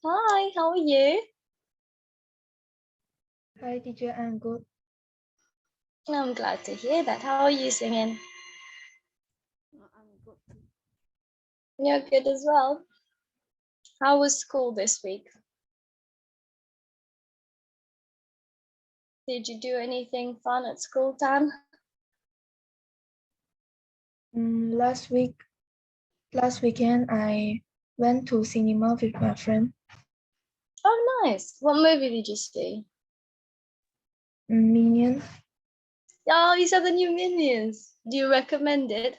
Hi, how are you? Hi, teacher. I'm good. I'm glad to hear that. How are you singing? I'm good. You're good as well. How was school this week? Did you do anything fun at school, Tan? Last weekend, I went to cinema with my friend. Oh, nice. What movie did you see? Minion. Oh, you saw the new Minions. Do you recommend it?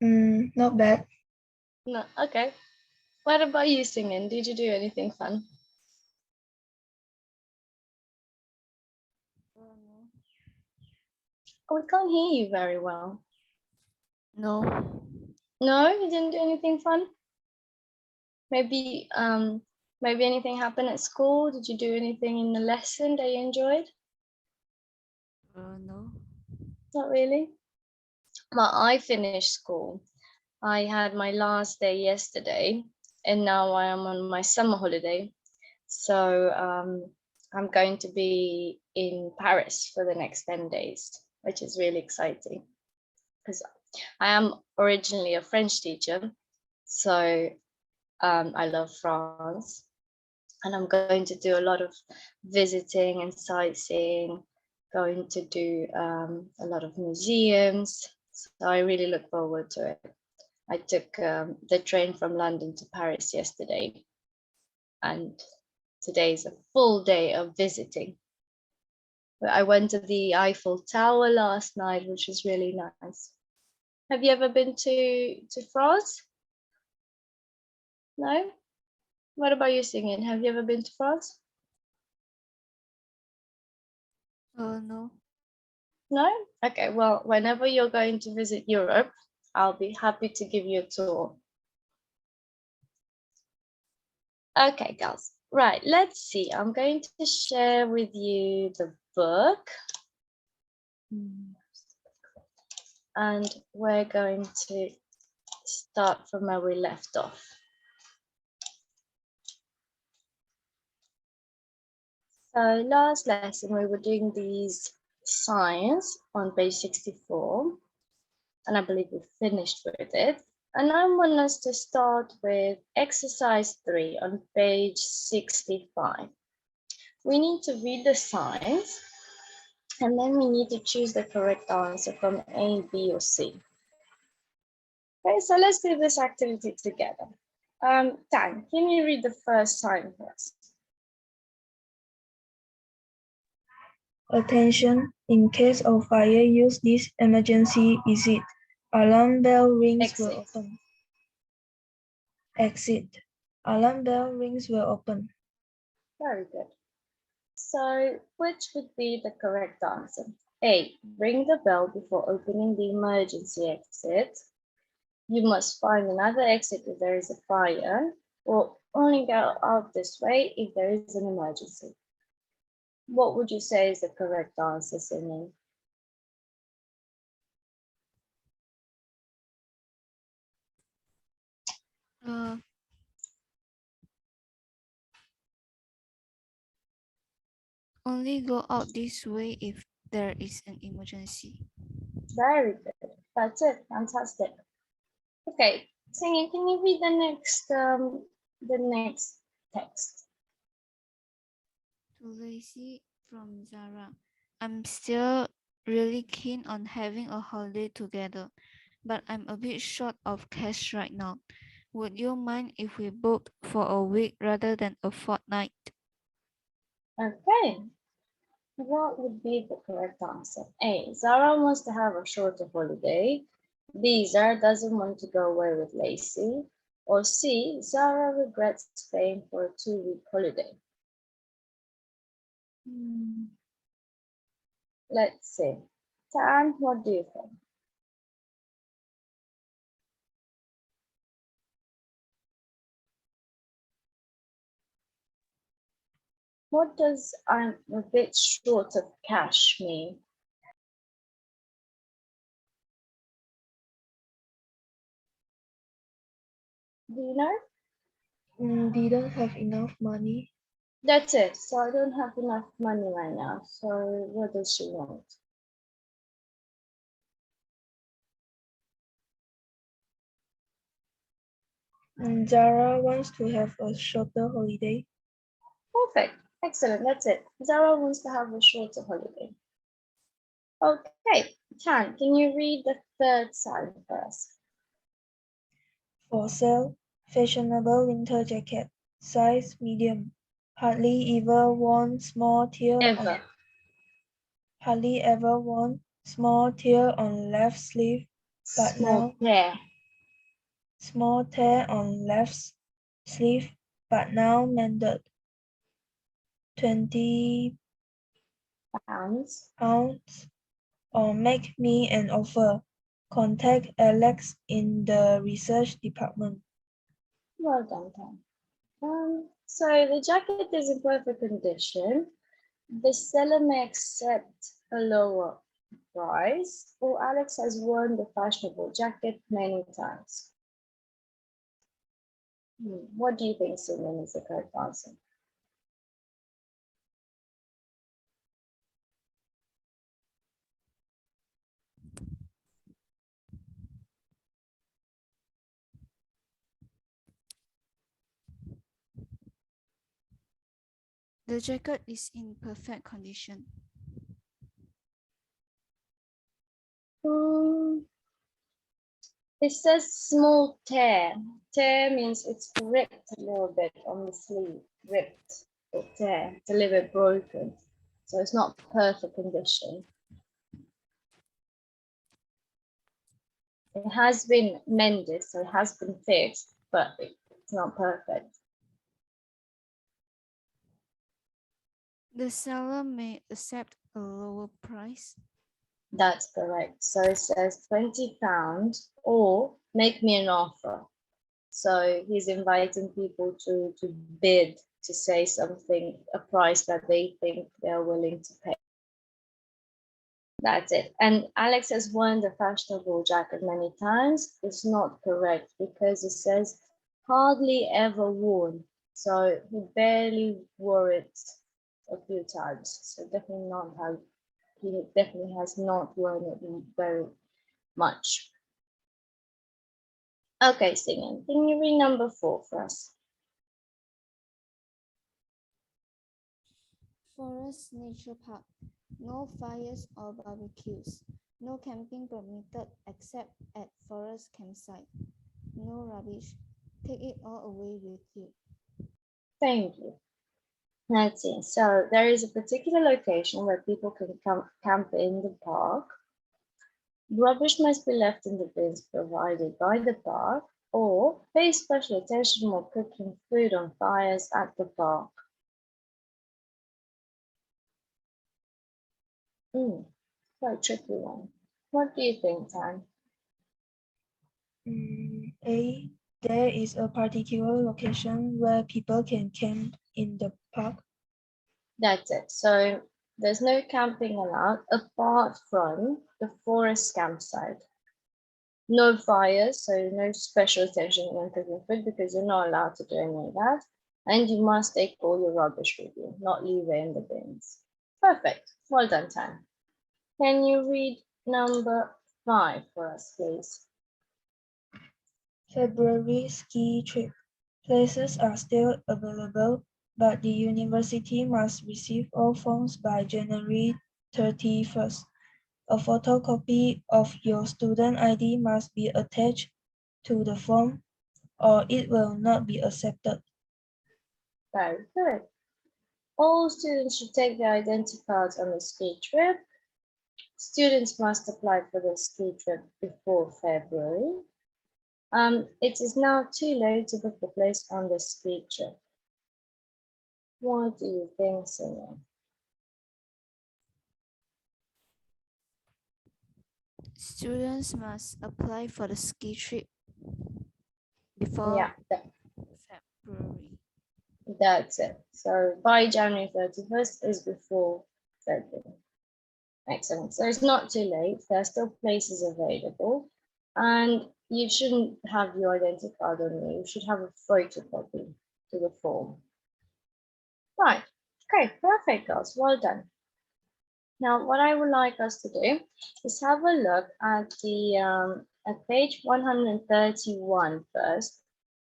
Not bad. No. Okay. What about you singing? Did you do anything fun? Oh, we can't hear you very well. No. No, you didn't do anything fun? Maybe anything happened at school? Did you do anything in the lesson that you enjoyed? No. Not really. Well, I finished school. I had my last day yesterday, and now I am on my summer holiday. So I'm going to be in Paris for the next 10 days, which is really exciting because I am originally a French teacher. So I love France, and I'm going to do a lot of visiting and sightseeing, going to do a lot of museums. So I really look forward to it. I took the train from London to Paris yesterday, and today is a full day of visiting. I went to the Eiffel Tower last night, which was really nice. Have you ever been to France? No? What about you singing? Have you ever been to France? No. No? Okay, well, whenever you're going to visit Europe, I'll be happy to give you a tour. Okay, girls. Right, let's see. I'm going to share with you the book. And we're going to start from where we left off. So last lesson we were doing these signs on page 64, and I believe we finished with it. And I want us to start with exercise 3 on page 65. We need to read the signs, and then we need to choose the correct answer from A, B, or C. Okay, so let's do this activity together. Tan, can you read the first sign first? Attention. In case of fire, use this emergency exit. Alarm bell rings will Exit. open. Exit. Alarm bell rings will open. Very good. So which would be the correct answer? A, ring the bell before opening the emergency exit. You must find another exit if there is a fire, or only go out this way if there is an emergency. What would you say is the correct answer, Singing? Only go out this way if there is an emergency. Very good. That's it. Fantastic. Okay, Singing, can you read the next text? To Lacey from Zara. I'm still really keen on having a holiday together, but I'm a bit short of cash right now. Would you mind if we booked for a week rather than a fortnight? Okay. What would be the correct answer? A, Zara wants to have a shorter holiday. B, Zara doesn't want to go away with Lacey. Or C, Zara regrets paying for a 2-week holiday. Let's see. Tan, what do you think? What does I'm a bit short of cash mean? Do you know? Didn't have enough money. That's it. So I don't have enough money right now. So what does she want? Zara wants to have a shorter holiday. Perfect. Excellent. That's it. Zara wants to have a shorter holiday. Okay. Tan, can you read the third sign for us? For sale, fashionable winter jacket, size medium. Hardly ever worn, small tear on Ever. hardly ever worn, small tear on left sleeve, but Small now tear. small tear on left sleeve, but now mended. 20 Pounds. pounds, or make me an offer. Contact Alex in the research department. Well done, Tan. So the jacket is in perfect condition. The seller may accept a lower price, or Alex has worn the fashionable jacket many times. What do you think, Simon, is the correct answer? The jacket is in perfect condition. Hmm, it says small tear. Tear means it's ripped a little bit on the sleeve. Ripped or tear. It's a little bit broken. So it's not perfect condition. It has been mended, so it has been fixed, but it's not perfect. The seller may accept a lower price. That's correct. So it says £20 or make me an offer. So he's inviting people to bid, to say something, a price that they think they're willing to pay. That's it. And Alex has worn the fashionable jacket many times. It's not correct because it says hardly ever worn. So he barely wore it a few times. So definitely not how he definitely has not worn it very much. Okay, Singing. Can you read number 4 for us? Forest Nature Park. No fires or barbecues. No camping permitted except at forest campsite. No rubbish. Take it all away with you. Thank you. Let's see. So there is a particular location where people can camp in the park. Rubbish must be left in the bins provided by the park, or pay special attention while cooking food on fires at the park. Quite tricky one. What do you think, Tan? A. There is a particular location where people can camp in the park. That's it. So there's no camping allowed apart from the forest campsite. No fires, so no special attention when cooking food because you're not allowed to do any of that. And you must take all your rubbish with you, not leave it in the bins. Perfect. Well done, Tan. Can you read number 5 for us, please? February ski trip. Places are still available, but the university must receive all forms by January 31st. A photocopy of your student ID must be attached to the form, or it will not be accepted. Very good. All students should take their identity cards on the ski trip. Students must apply for the ski trip before February. It is now too late to book the place on the ski trip. What do you think, Simon? Students must apply for the ski trip before Yeah, February. that's it. So by January 31st is before February. Excellent. So it's not too late. There are still places available. And you shouldn't have your identity card on you. You should have a photocopy. to the form. Right. Okay, perfect, girls. Well done. Now, what I would like us to do is have a look at the at page 131 first.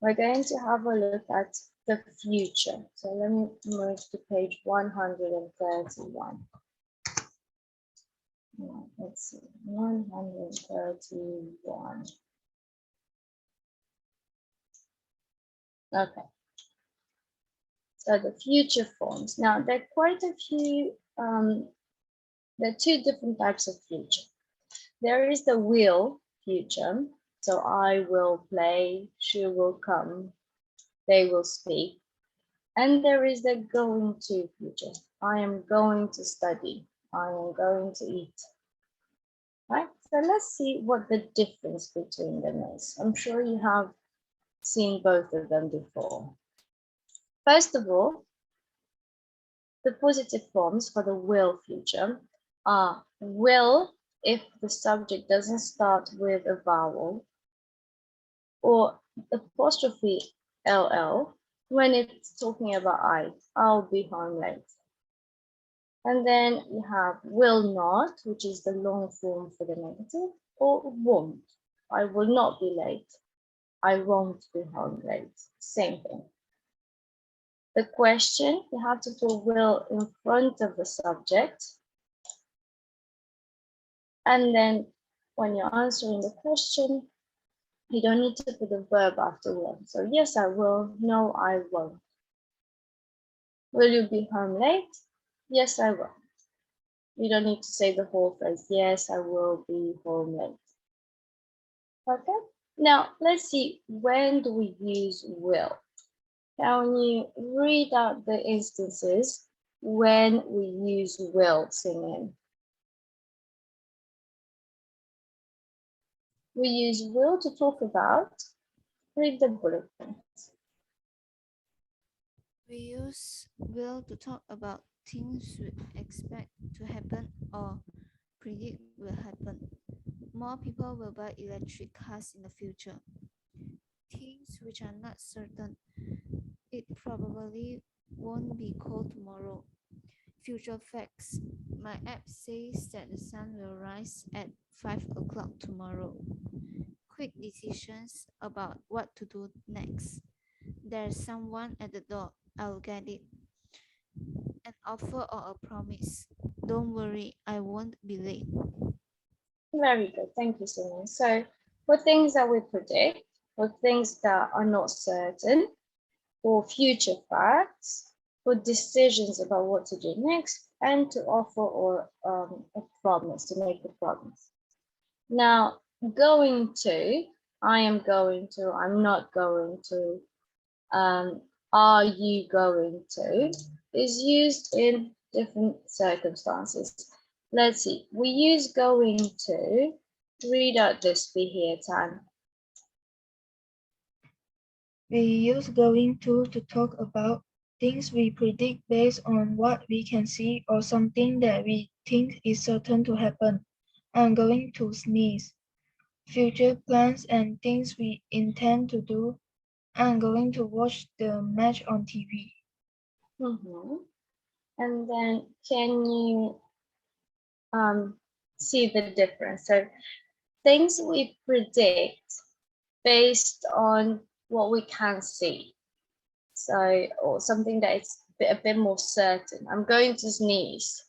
We're going to have a look at the future. So let me move to page 131. Let's see, 131. Okay. So the future forms. Now, there are quite a few, there are two different types of future. There is the will future. So I will play, she will come, they will speak. And there is the going to future. I am going to study. I am going to eat. Right? So let's see what the difference between them is. I'm sure you have seen both of them before. First of all, the positive forms for the will future are will if the subject doesn't start with a vowel, or apostrophe ll when it's talking about I'll be home late. And then you have will not, which is the long form for the negative, or won't. I will not be late. I won't be home late. Same thing. The question, you have to put will in front of the subject. And then when you're answering the question, you don't need to put the verb after will. So yes, I will. No, I won't. Will you be home late? Yes, I will. You don't need to say the whole phrase. Yes, I will be home late. Okay. Now let's see, when do we use will? Now when you read out the instances when we use will singing. We use will to talk about, read the bullet points. We use will to talk about things we expect to happen or predict will happen. More people will buy electric cars in the future. Things which are not certain. It probably won't be cold tomorrow. Future facts. My app says that the sun will rise at 5 o'clock tomorrow. Quick decisions about what to do next. There's someone at the door. I'll get it. An offer or a promise. Don't worry, I won't be late. Very good, thank you, Simon. So for things that we predict, for things that are not certain, for future facts, for decisions about what to do next, and to offer or a promise, to make a promise. Now, going to, I am going to, I'm not going to, are you going to, is used in different circumstances. Let's see, we use going to, read out this be here time. We use going to talk about things we predict based on what we can see or something that we think is certain to happen. I'm going to sneeze. Future plans and things we intend to do. I'm going to watch the match on TV. And then can you see the difference? So things we predict based on what we can see. So, or something that is a bit more certain. I'm going to sneeze.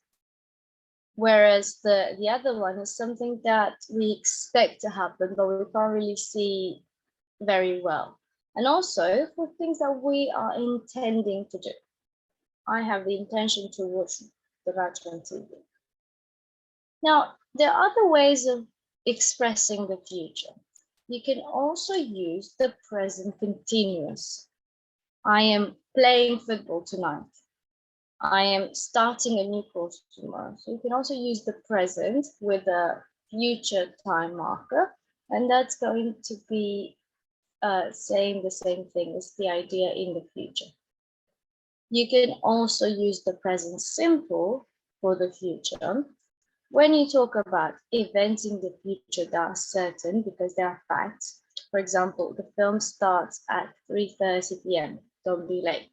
Whereas the other one is something that we expect to happen, but we can't really see very well. And also for things that we are intending to do. I have the intention to watch the match on TV. Now, there are other ways of expressing the future. You can also use the present continuous. I am playing football tonight. I am starting a new course tomorrow. So you can also use the present with a future time marker, and that's going to be saying the same thing as the idea in the future. You can also use the present simple for the future. When you talk about events in the future that are certain because they are facts, for example, the film starts at 3:30 p.m. don't be late.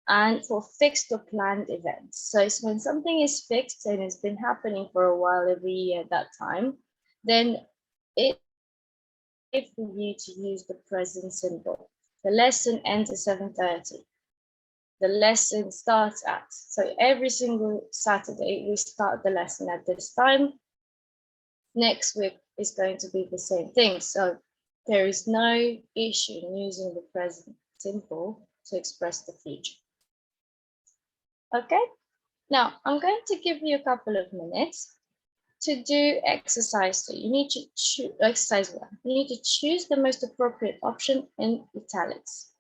And for fixed or planned events. So it's when something is fixed and it's been happening for a while every year at that time, then it's okay for you to use the present simple. The lesson ends at 7:30. The lesson starts at. So every single Saturday, we start the lesson at this time. Next week is going to be the same thing. So there is no issue in using the present simple to express the future. Okay, now I'm going to give you a couple of minutes to do exercise 2. You need to choose exercise 1. You need to choose the most appropriate option in italics.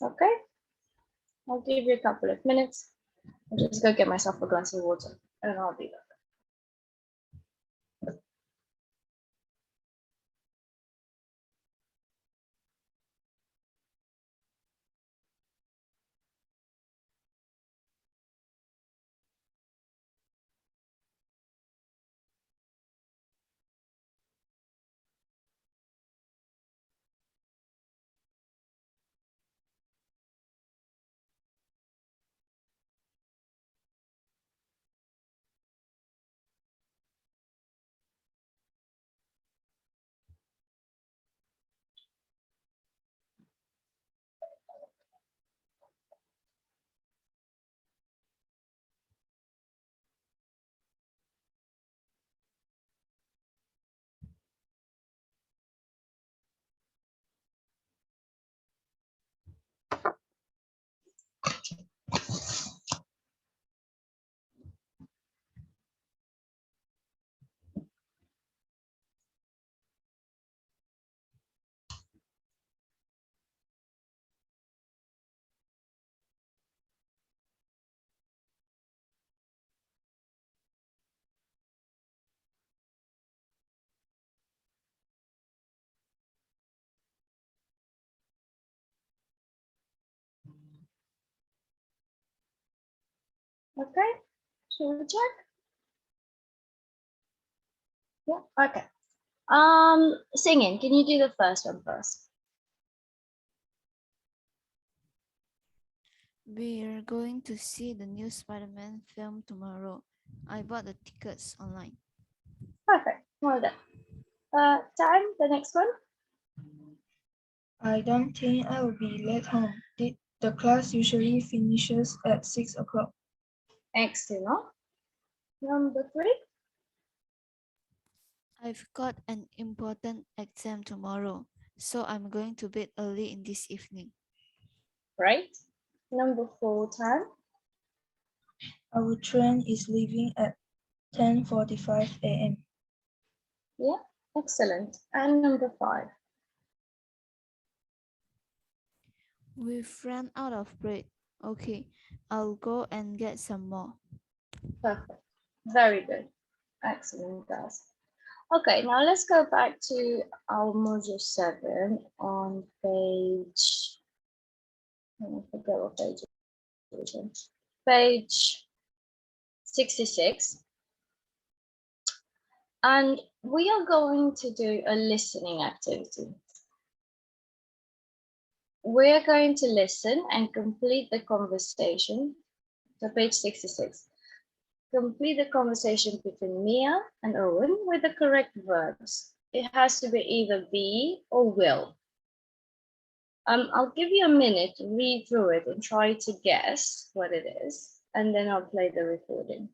Okay, I'll give you a couple of minutes. I'll just go get myself a glass of water and I'll be back. Okay, should we check? Yeah, okay. Singing, can you do the first one first? We're going to see the new Spider-Man film tomorrow. I bought the tickets online. Perfect, well done. Time, the next one. I don't think I will be late home. The class usually finishes at 6 o'clock. Excellent. Number 3. I've got an important exam tomorrow, so I'm going to bed early in this evening. Right. Number 4, time. Our train is leaving at 10:45 a.m. Yeah, excellent. And number 5. We've run out of bread. Okay, I'll go and get some more. Perfect. Very good. Excellent, guys. Okay, now let's go back to our module 7 on page, I forget what page it is. Page 66. And we are going to do a listening activity. We're going to listen and complete the conversation. So page 66. Complete the conversation between Mia and Owen with the correct verbs. It has to be either be or will. I'll give you a minute to read through it and try to guess what it is, and then I'll play the recording.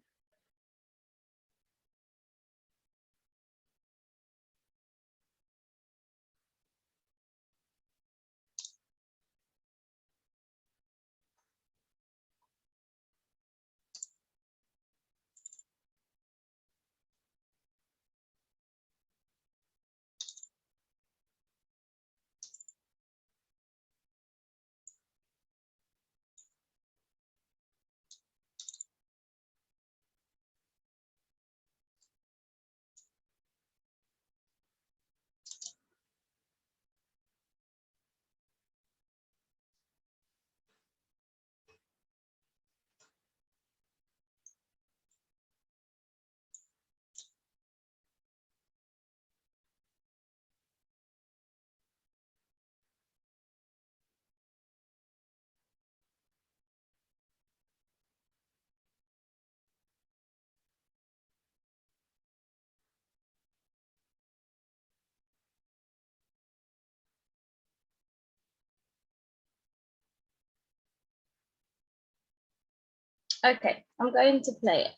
Okay, I'm going to play it.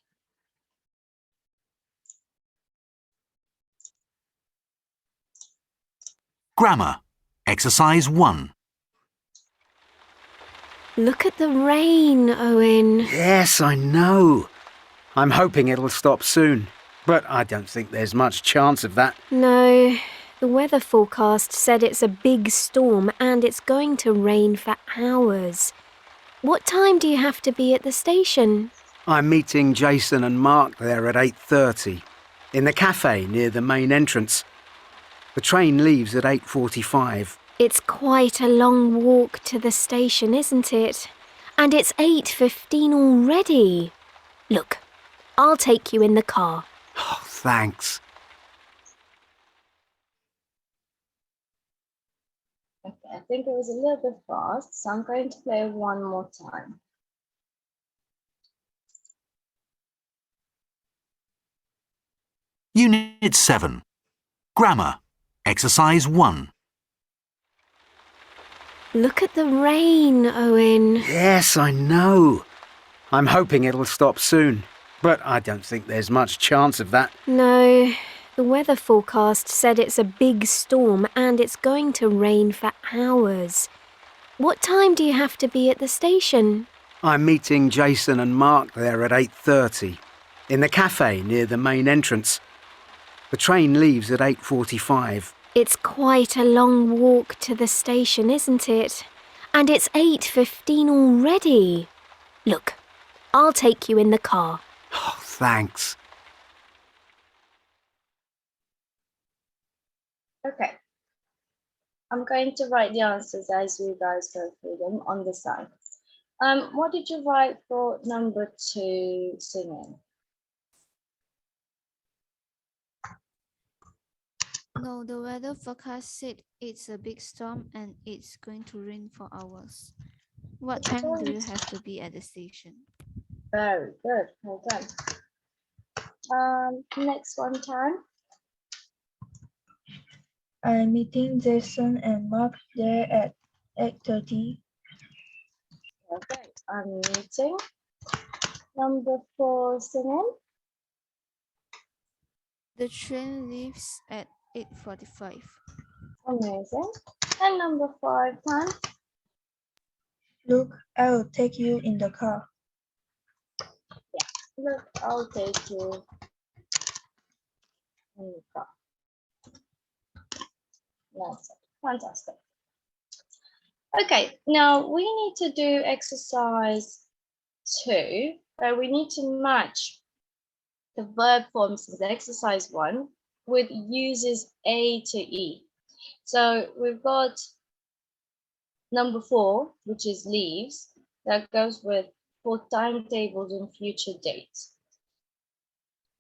Grammar. Exercise 1. Look at the rain, Owen. Yes, I know. I'm hoping it'll stop soon, but I don't think there's much chance of that. No, the weather forecast said it's a big storm and it's going to rain for hours. What time do you have to be at the station? I'm meeting Jason and Mark there at 8:30 in the cafe near the main entrance. The train leaves at 8:45. It's quite a long walk to the station, isn't it? And it's 8:15 already. Look, I'll take you in the car. Oh, thanks. Okay, I think it was a little bit fast, so I'm going to play it one more time. Unit 7. Grammar. Exercise 1. Look at the rain, Owen. Yes, I know. I'm hoping it'll stop soon, but I don't think there's much chance of that. No, the weather forecast said it's a big storm and it's going to rain for hours. What time do you have to be at the station? I'm meeting Jason and Mark there at 8:30 in the cafe near the main entrance. The train leaves at 8:45. It's quite a long walk to the station, isn't it? And it's 8:15 already. Look, I'll take you in the car. Oh, thanks. Okay. I'm going to write the answers as you guys go through them on the side. What did you write for number 2, singing? No, the weather forecast said it's a big storm and it's going to rain for hours. What time do you have to be at the station? Very good. Well done. Next one, time. I'm meeting Jason and Mark there at 8:30. Okay. I'm meeting. Number 4, singing. The train leaves at 8:45. Amazing. And number 5, time. Look, I'll take you in the car. Look, I'll take you in the car. That's it. Fantastic. Okay, now we need to do exercise 2, where we need to match the verb forms of the exercise 1 with uses A to E. So we've got number 4, which is leaves, that goes with for timetables and future dates.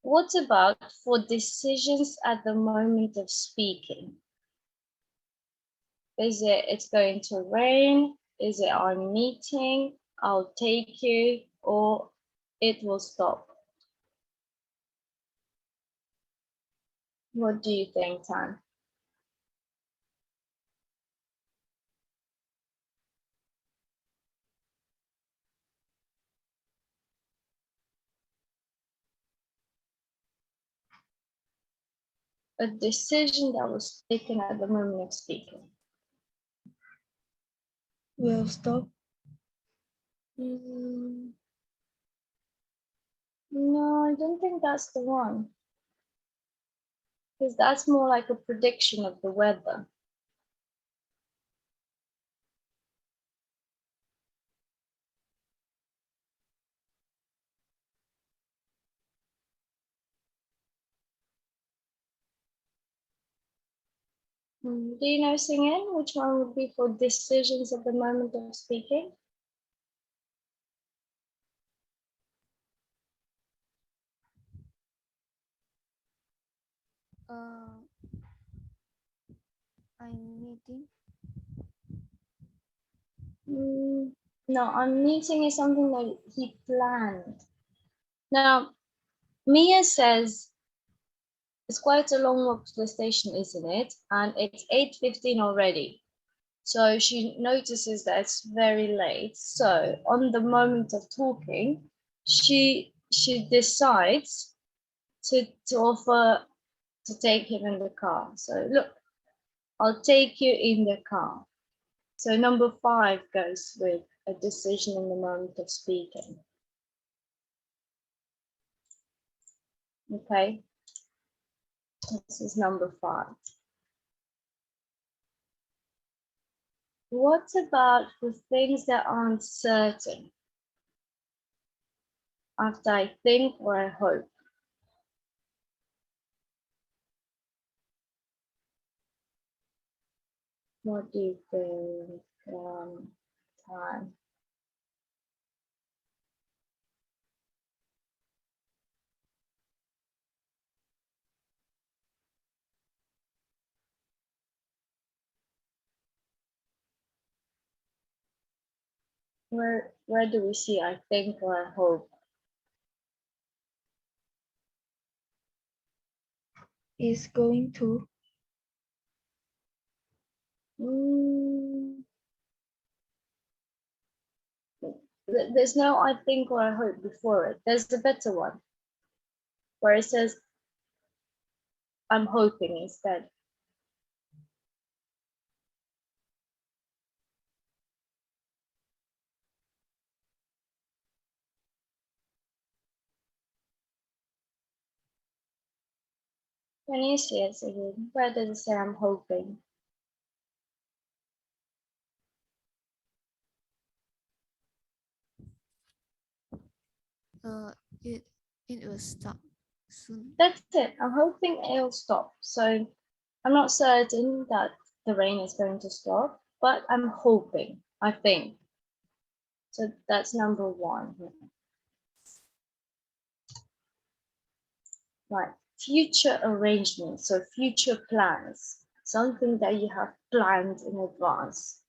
What about for decisions at the moment of speaking? Is it it's going to rain? Is it I'm meeting? I'll take you, or it will stop? What do you think, Tan? A decision that was taken at the moment of speaking. Will stop. No, I don't think that's the one. Because that's more like a prediction of the weather. Do you know, Singin, which one would be for decisions at the moment of speaking? I'm meeting. No, I'm meeting is something that he planned. Now, Mia says it's quite a long walk to the station, isn't it? And it's 8:15 already. So she notices that it's very late. So on the moment of talking, she decides to offer to take him in the car. So look, I'll take you in the car. So number 5 goes with a decision in the moment of speaking. Okay, this is number 5. What about the things that aren't certain? After I think or I hope. What do you think? Time. Where do we see I think or I hope? Is going to. There's no I think or I hope before it. There's a better one where it says I'm hoping instead. Can you see it again? Where does it say I'm hoping? It will stop soon. That's it. I'm hoping it'll stop. So I'm not certain that the rain is going to stop, but I'm hoping, I think. So that's number 1. Right. Future arrangements, so future plans, something that you have planned in advance.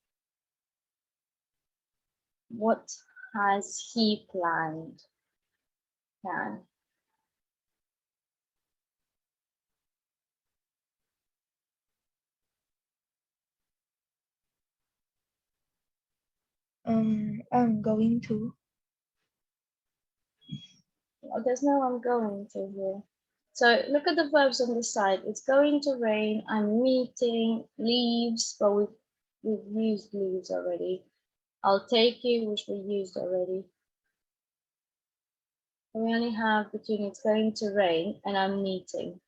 What has he planned? Plan. I'm going to. Oh, there's no I'm going to here. So look at the verbs on the side. It's going to rain, I'm meeting, leaves, but we've used leaves already. I'll take you, which we used already. We only have between it's going to rain and I'm meeting.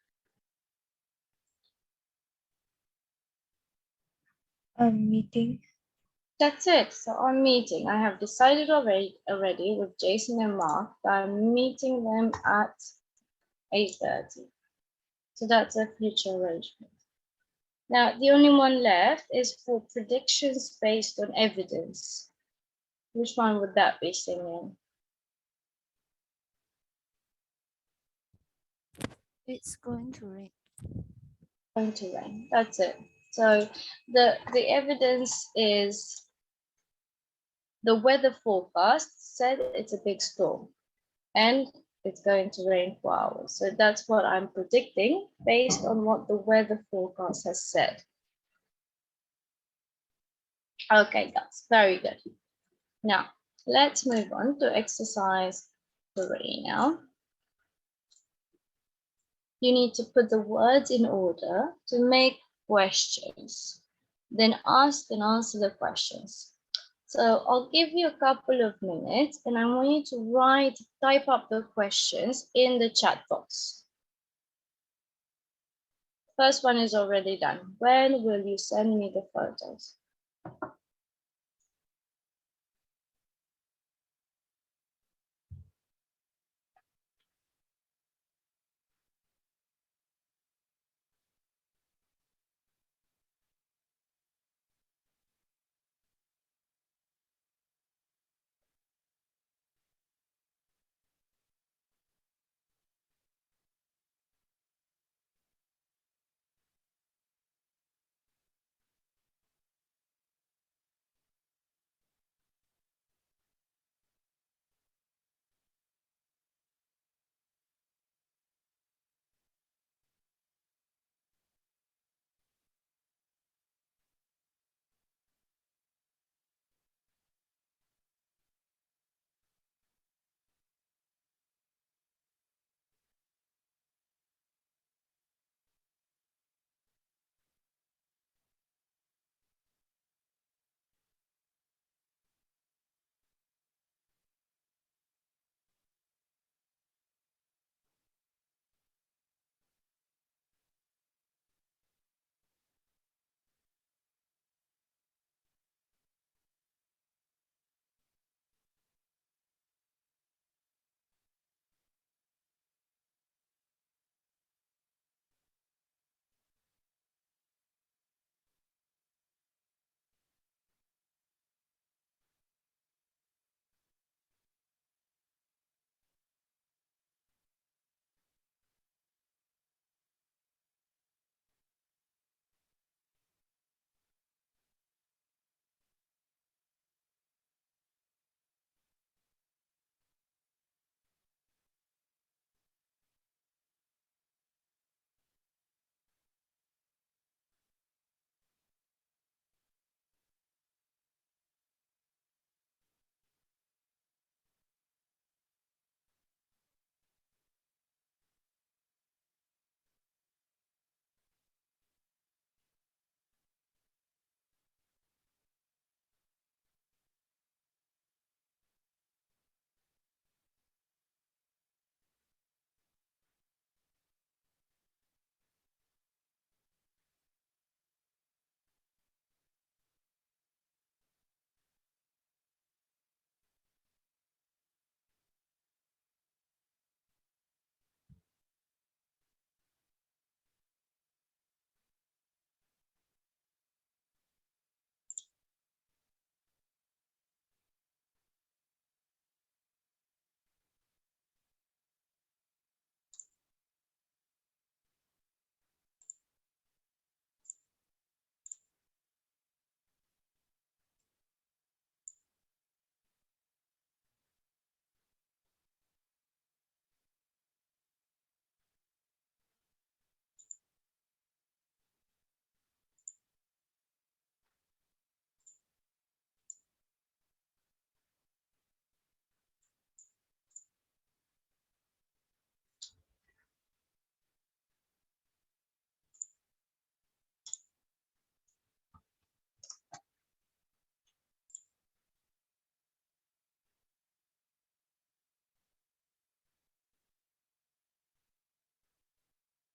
I'm meeting. That's it. So I'm meeting. I have decided already with Jason and Mark that I'm meeting them at 8:30. So that's a future arrangement. Now, the only one left is for predictions based on evidence. Which one would that be, Singing? It's going to rain. Going to rain. That's it. So the evidence is the weather forecast said it's a big storm and it's going to rain for hours. So that's what I'm predicting based on what the weather forecast has said. Okay, that's very good. Now, let's move on to exercise 3 now. You need to put the words in order to make questions. Then ask and answer the questions. So I'll give you a couple of minutes and I want you to type up the questions in the chat box. First one is already done. When will you send me the photos?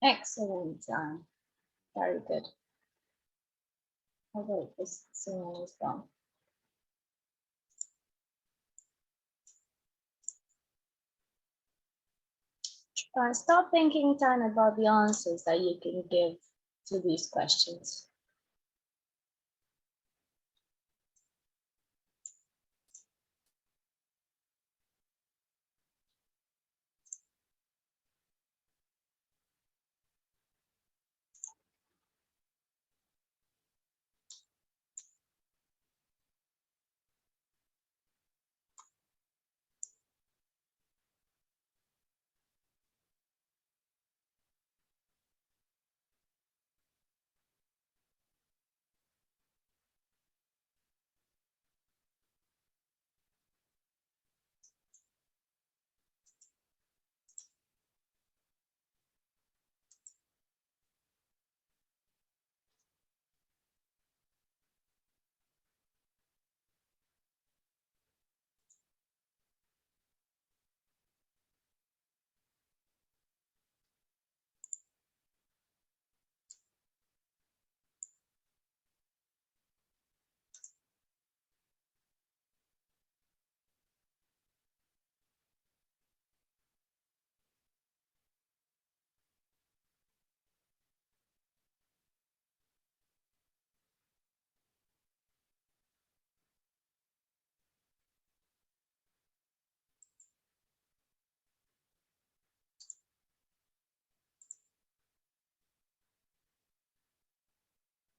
Excellent, Tan. Very good. I'll write this singing as well. Start thinking, Tan, about the answers that you can give to these questions.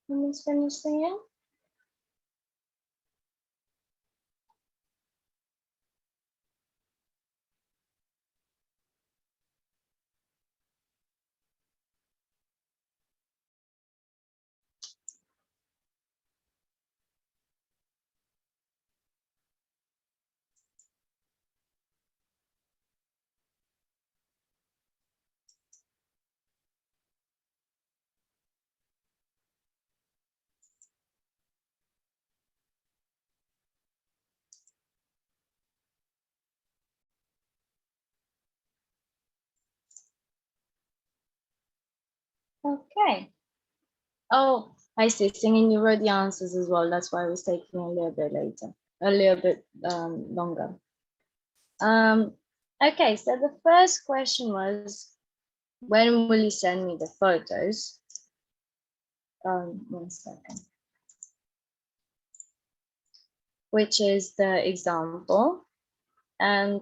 Almost finished singing? Okay. Oh, I see. Singing, you wrote the answers as well. That's why I was taking a little bit later, a little bit longer. Okay, so the first question was, when will you send me the photos? 1 second. Which is the example. And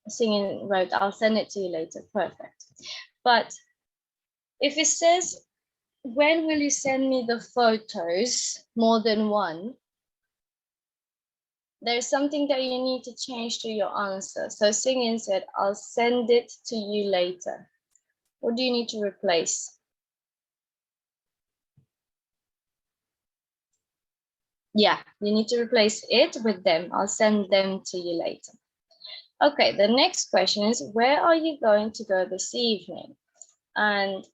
Singing wrote, I'll send it to you later. Perfect. But if it says, when will you send me the photos, more than one, there's something that you need to change to your answer. So Singing said, I'll send it to you later. What do you need to replace? Yeah, you need to replace it with them. I'll send them to you later. Okay, the next question is, where are you going to go this evening? And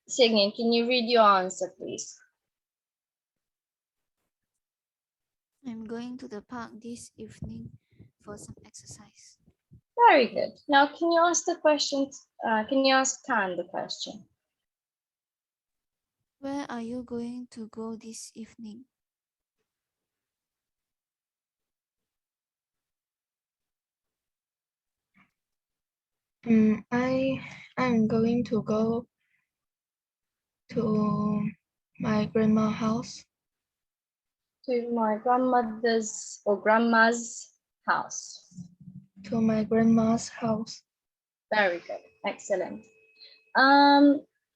Singing, can you read your answer, please? I'm going to the park this evening for some exercise. Very good. Now, can you ask the question? Can you ask Tan the question? Where are you going to go this evening? I'm going to go to my grandma's house. To my grandmother's or grandma's house. To my grandma's house. Very good. Excellent.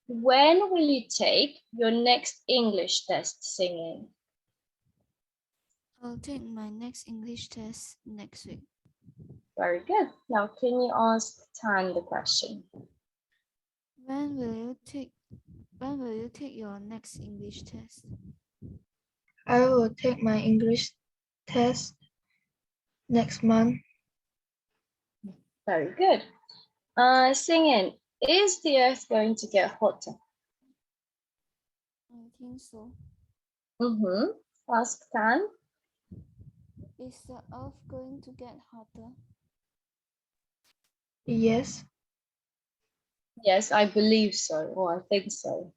When will you take your next English test, Singing? I'll take my next English test next week. Very good. Now, can you ask Tan the question? When will you take your next English test? I will take my English test next month. Very good. Singing, is the earth going to get hotter? I think so. Ask Tan. Is the earth going to get hotter? Yes. Yes, I believe so, or I think so.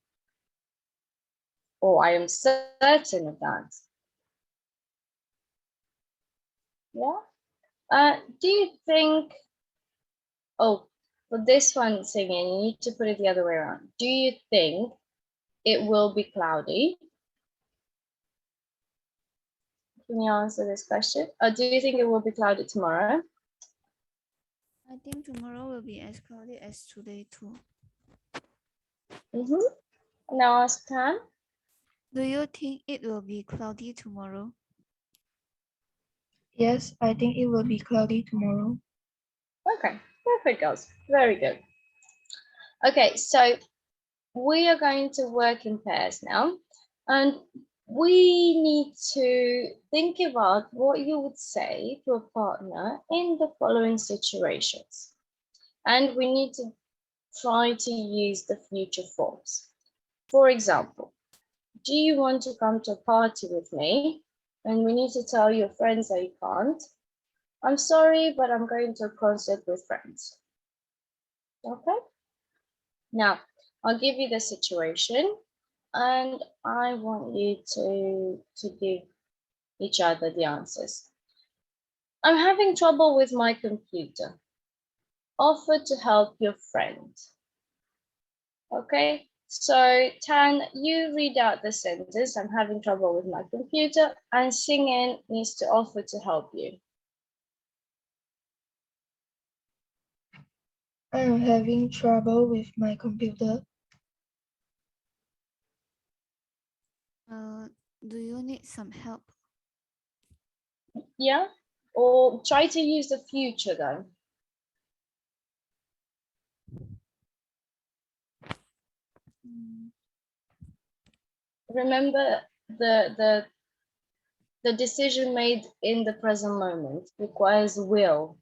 Or I am certain of that. Yeah. Do you think, oh, for this one singing, you need to put it the other way around. Do you think it will be cloudy? Can you answer this question? Or do you think it will be cloudy tomorrow? I think tomorrow will be as cloudy as today too. Now ask Tan. Do you think it will be cloudy tomorrow? Yes, I think it will be cloudy tomorrow. Okay, perfect, girls. Very good. Okay, so we are going to work in pairs now, and we need to think about what you would say to a partner in the following situations. And we need to try to use the future forms. For example, do you want to come to a party with me? And we need to tell your friends that you can't. I'm sorry, but I'm going to a concert with friends. Okay? Now, I'll give you the situation and I want you to give each other the answers. I'm having trouble with my computer. Offer to help your friend. Okay, so Tan, you read out the sentence, I'm having trouble with my computer, and Singin needs to offer to help you. I am having trouble with my computer. Do you need some help? Yeah, or try to use the future though. Remember the decision made in the present moment requires will.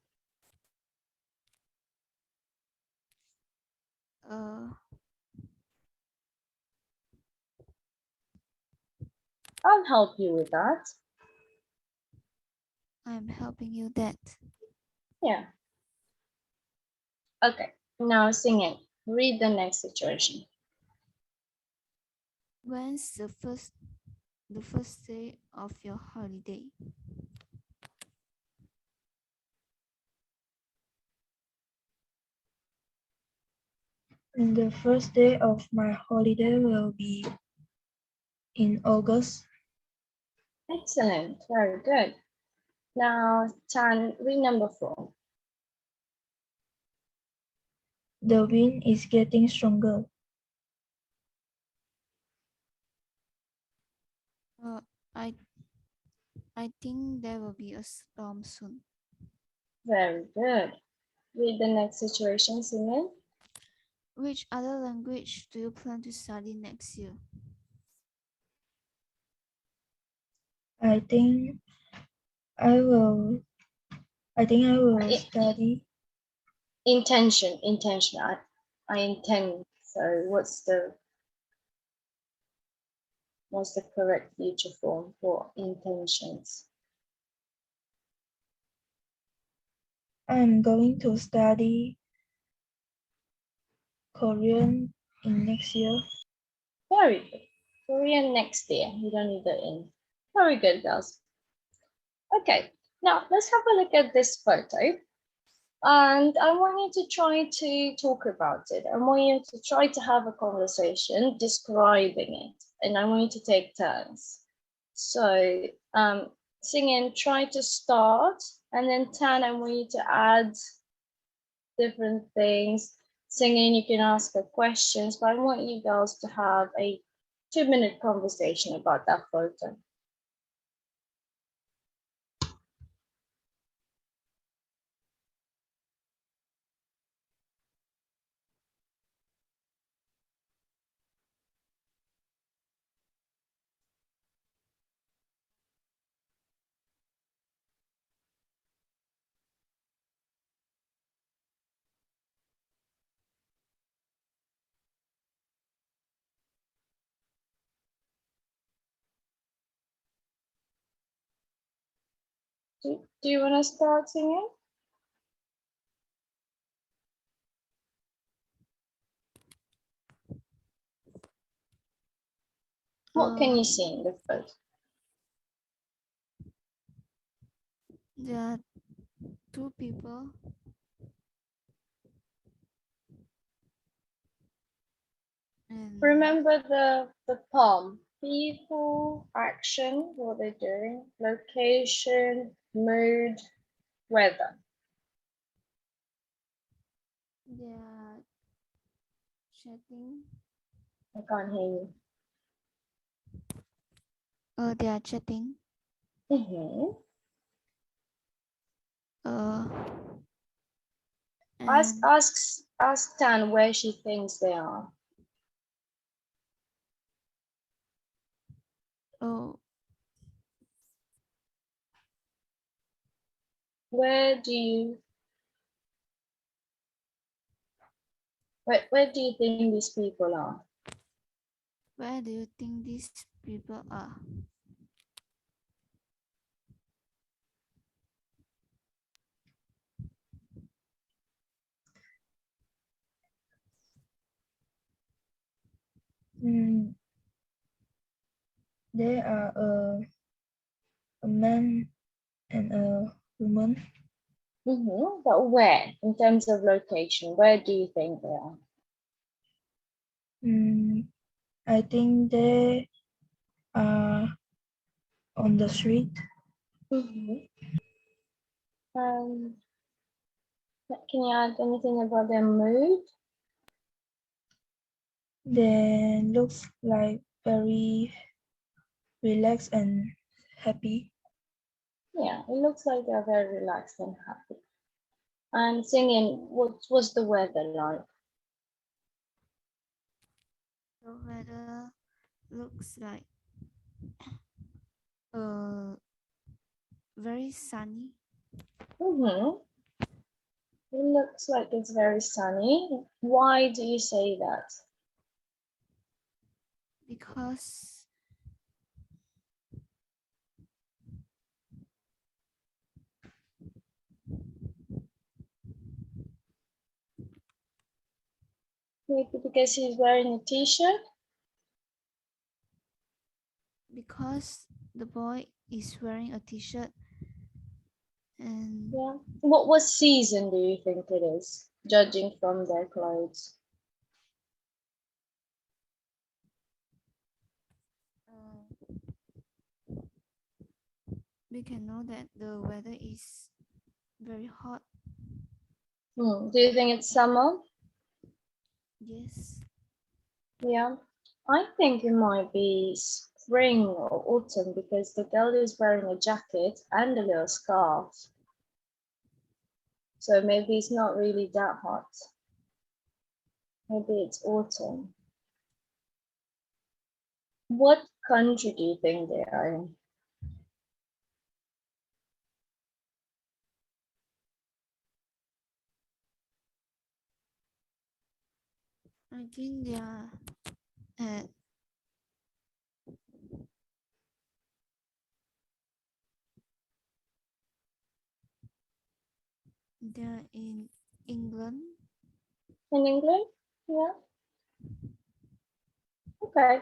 I'll help you with that. I'm helping you that. Yeah. Okay, now Singin, read the next situation. When's the first day of your holiday? And the first day of my holiday will be in August. Excellent, very good. Now, Tan, read number 4. The wind is getting stronger. I think there will be a storm soon. Very good. Read the next situation, Singin. Which other language do you plan to study next year? I think I will study Intention. I intend. So what's the correct future form for intentions? I'm going to study Korean in next year. Very good. Korean next year. You don't need the in. Very good, girls. Okay, now let's have a look at this photo. And I want you to try to talk about it. I want you to try to have a conversation describing it. And I want you to take turns. So Singing, try to start. And then Tan, I want you to add different things. Singing, you can ask her questions. But I want you girls to have a 2-minute conversation about that photo. Do you want to start singing? What can you see in the photo? There are two people. And Remember the poem. People, action, what they're doing, location, mood, weather. they are chatting. I can't hear you. They are chatting. Mm-hmm. And Ask Tan where she thinks they are. oh, Where do you think these people are? where do you think these people are? They are a man and a woman. Mm-hmm. But where, in terms of location, where do you think they are? I think they are on the street. Mm-hmm. Can you add anything about their mood? They looks like very relaxed and happy. Yeah, it looks like they're very relaxed and happy. And singing, what's the weather like? The weather looks like very sunny. Mm-hmm. It looks like it's very sunny. Why do you say that? Because Maybe because he's wearing a t-shirt? because the boy is wearing a t-shirt and Yeah. What season do you think it is, judging from their clothes? we can know that the weather is very hot. Do you think it's summer? Yes. Yeah. I think it might be spring or autumn because the girl is wearing a jacket and a little scarf. So maybe it's not really that hot. Maybe it's autumn. What country do you think they are in? I think they are at they're in England. In England? Yeah. Okay.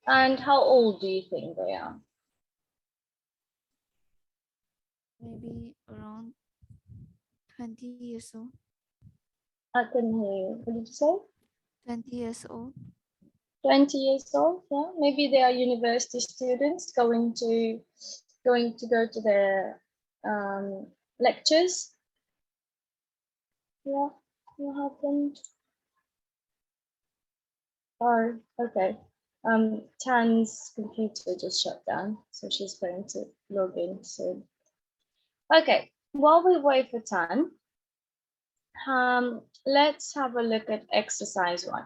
And how old do you think they are? Maybe around 20 years old. I couldn't hear you. What did you say? 20 years old. 20 years old, yeah. Maybe they are university students going to go to their lectures. Yeah, what happened? Oh, okay. Tan's computer just shut down, so she's going to log in soon. Okay, while we wait for Tan, let's have a look at exercise 1.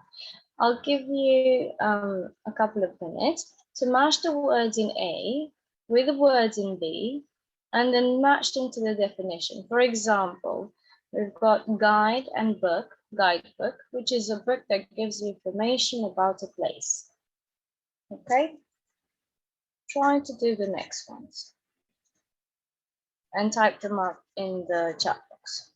I'll give you a couple of minutes to match the words in A with the words in B and then match them to the definition. For example, we've got guide and book, guidebook, which is a book that gives you information about a place. Okay? Try to do the next ones and type them up in the chat box.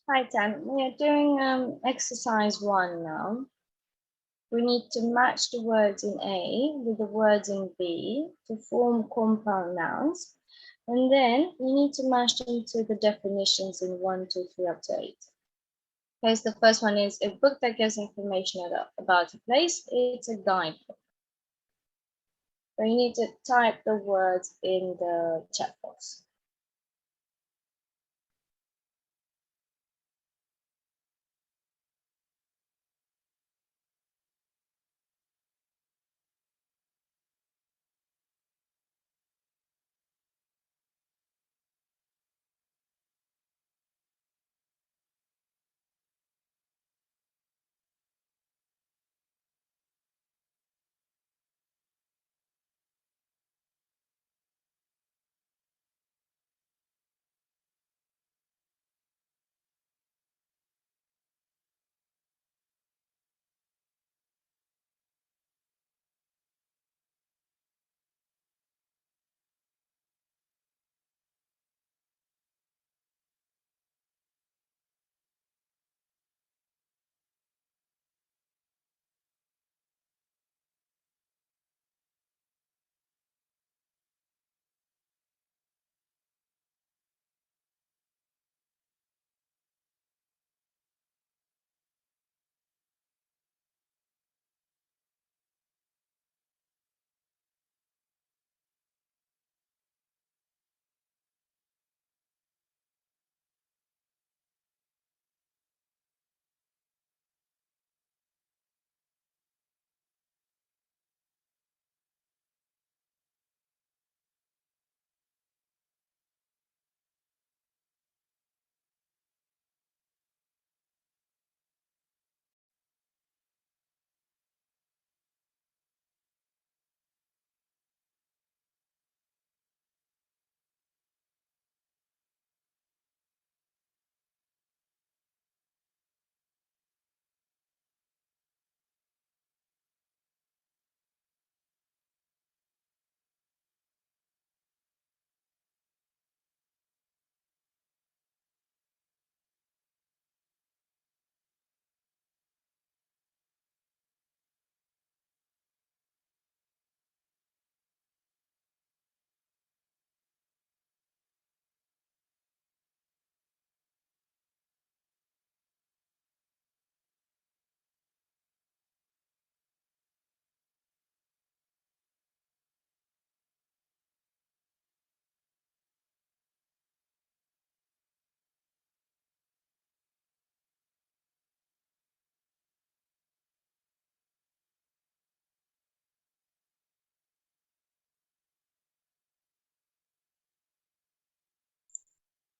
Hi, Tan. We are doing exercise 1 now. We need to match the words in A with the words in B to form compound nouns. And then we need to match them to the definitions in 1, 2, 3 up to 8. Okay, so the first one is a book that gives information about a place. It's a guidebook. So you need to type the words in the chat box.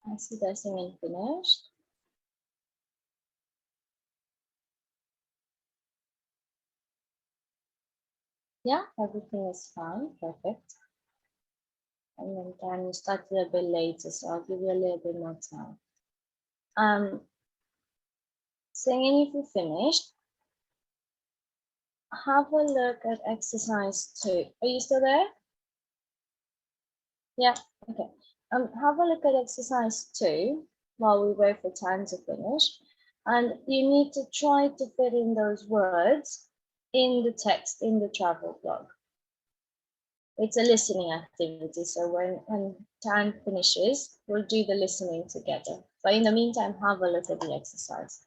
I see the singing finished. Yeah, everything is fine, perfect. And then time you start a little bit later, so I'll give you a little bit more time. Singing, if you finished, have a look at exercise 2. Are you still there? Yeah, okay. Have a look at exercise 2 while we wait for time to finish. And you need to try to fit in those words in the text, in the travel blog. It's a listening activity, so when time finishes, we'll do the listening together. But in the meantime, have a look at the exercise.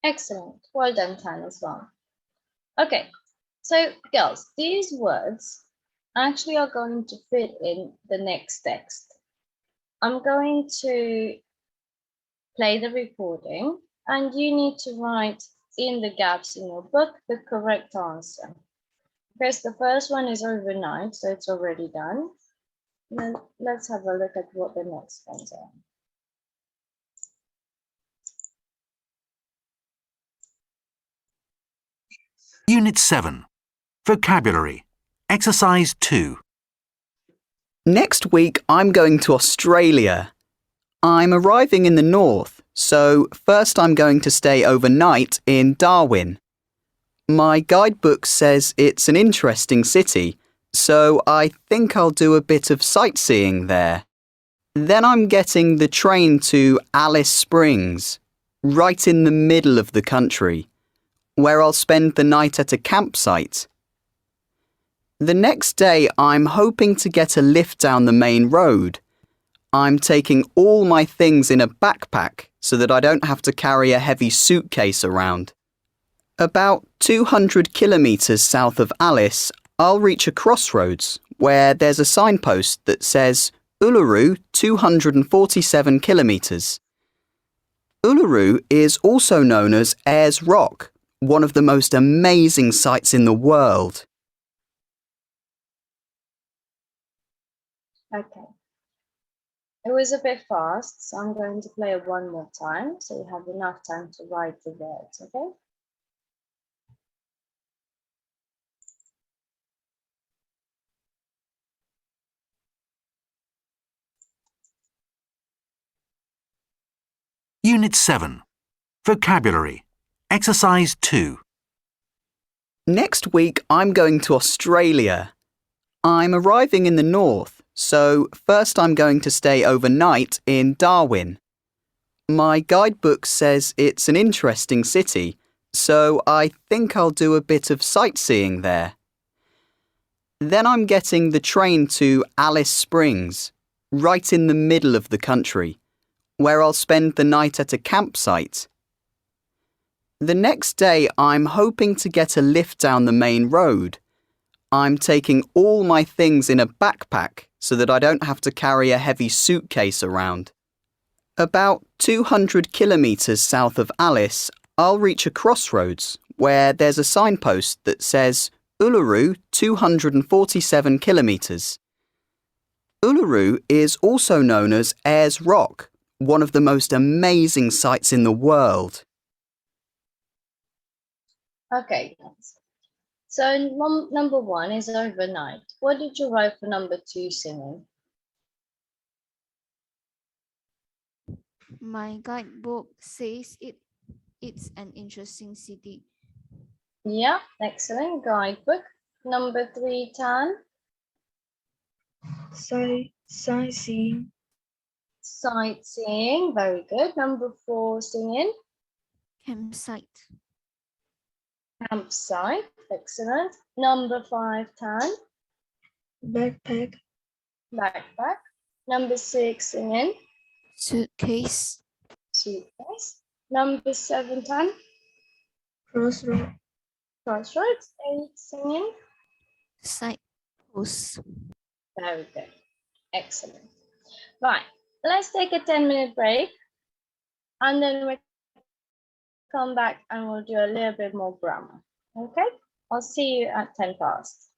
Excellent. Well done, Tan, as well. Okay, so girls, these words actually are going to fit in the next text. I'm going to play the recording and you need to write in the gaps in your book the correct answer. Because the first one is overnight, so it's already done. Then let's have a look at what the next ones are. Unit 7. Vocabulary. Exercise 2. Next week, I'm going to Australia. I'm arriving in the north, so first I'm going to stay overnight in Darwin. My guidebook says it's an interesting city, so I think I'll do a bit of sightseeing there. Then I'm getting the train to Alice Springs, right in the middle of the country, where I'll spend the night at a campsite. The next day, I'm hoping to get a lift down the main road. I'm taking all my things in a backpack so that I don't have to carry a heavy suitcase around. About 200 kilometres south of Alice, I'll reach a crossroads where there's a signpost that says Uluru 247 kilometres. Uluru is also known as Ayers Rock, one of the most amazing sights in the world. Okay. It was a bit fast, so I'm going to play it one more time so you have enough time to write the words, okay? Unit 7. Vocabulary. Exercise 2. Next week, I'm going to Australia. I'm arriving in the north, so first I'm going to stay overnight in Darwin. My guidebook says it's an interesting city, so I think I'll do a bit of sightseeing there. Then I'm getting the train to Alice Springs, right in the middle of the country, where I'll spend the night at a campsite. The next day, I'm hoping to get a lift down the main road. I'm taking all my things in a backpack so that I don't have to carry a heavy suitcase around. About 200 kilometres south of Alice, I'll reach a crossroads where there's a signpost that says Uluru 247 kilometres. Uluru is also known as Ayers Rock, one of the most amazing sights in the world. Okay, guys. So number 1 is overnight. What did you write for number 2, singing? My guidebook says it's an interesting city. Yeah, excellent. Guidebook. Number 3, Tan. Sightseeing. Sightseeing. Very good. Number 4, singing. Campsite. Campsite. Excellent. Number 5, Tan. Backpack. Backpack. Number 6, singing. Suitcase. Suitcase. Number 7, Tan. Crossroad. Crossroads. 8, singing. Signpost. Very good. Excellent. Right. Let's take a 10-minute break and then we'll come back and we'll do a little bit more grammar. Okay? I'll see you at 10 past.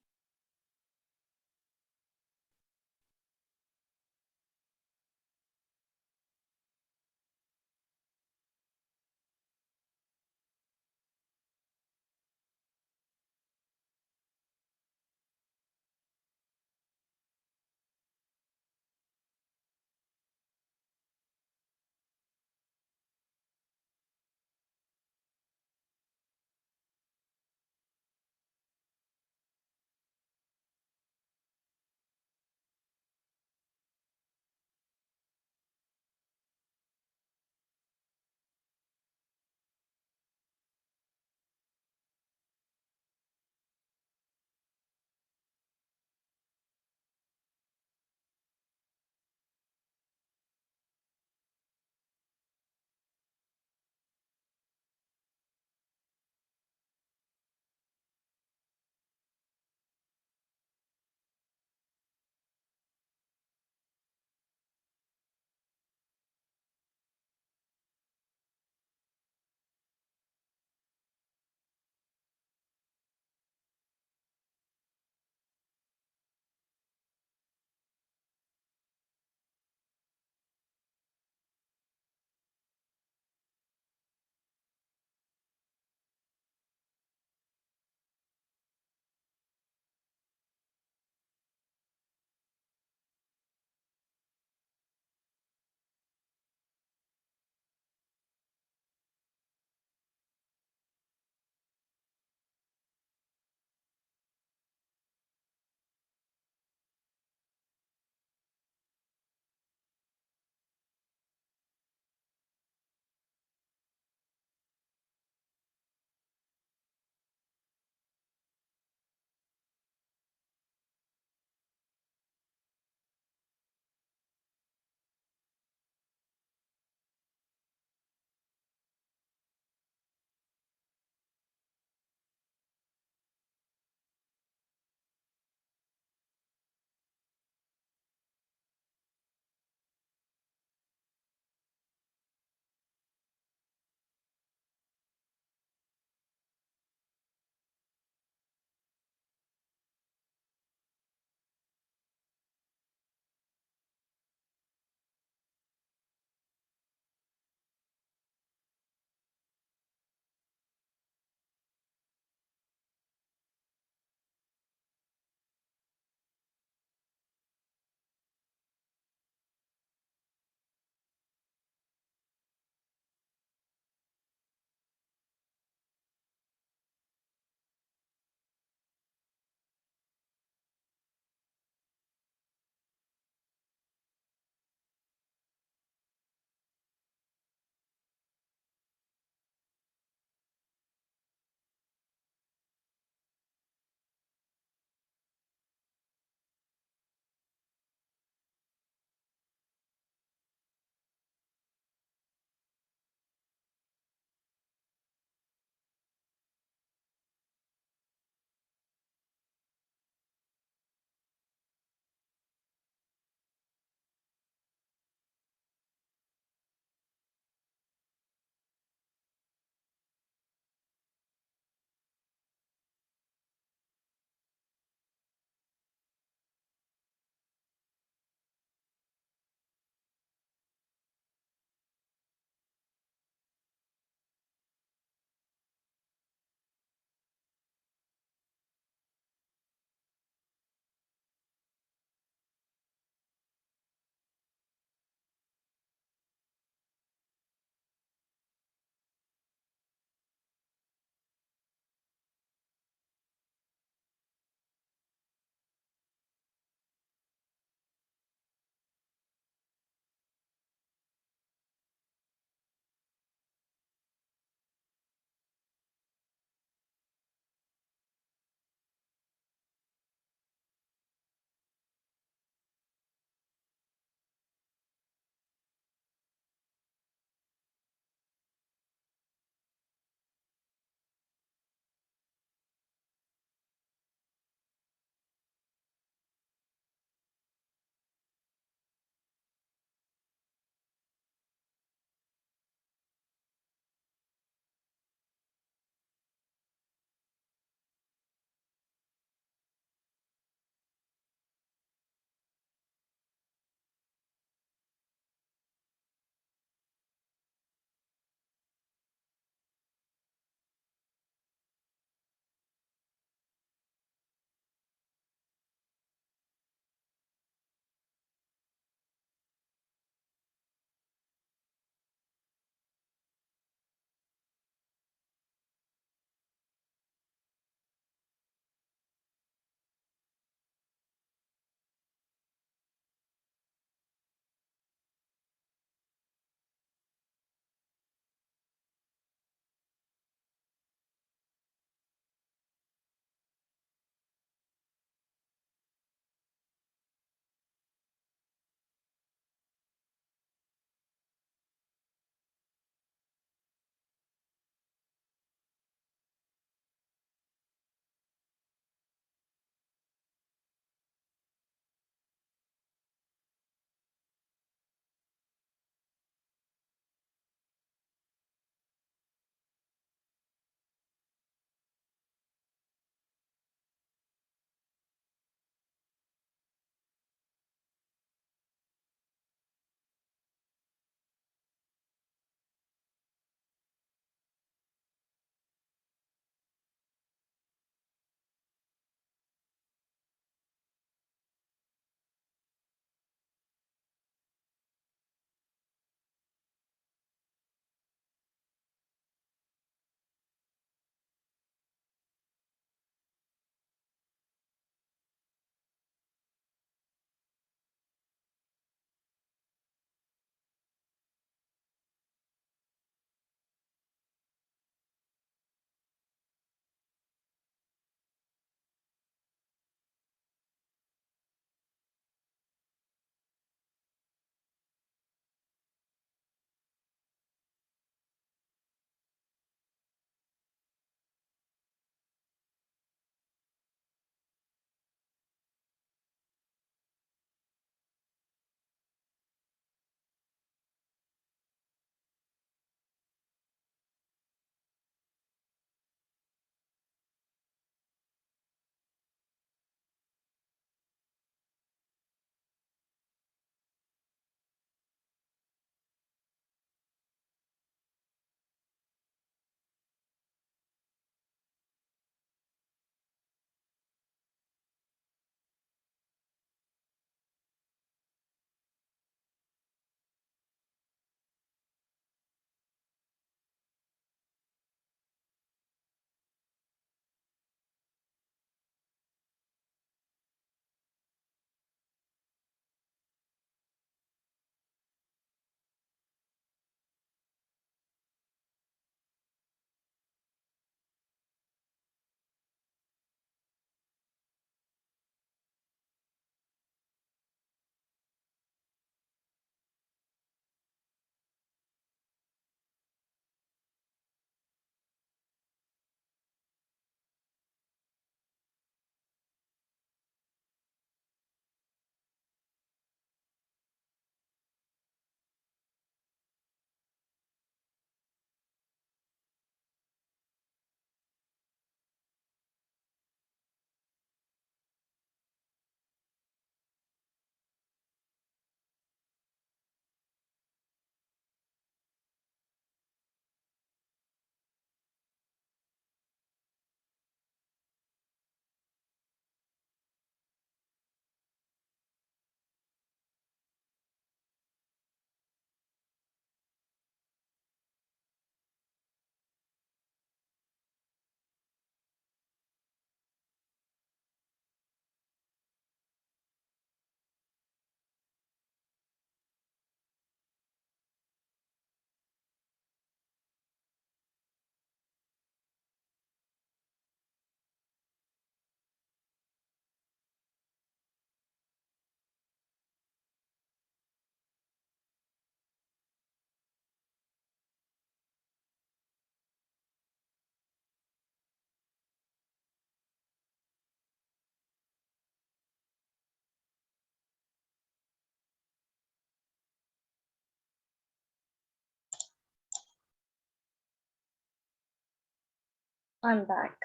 I'm back.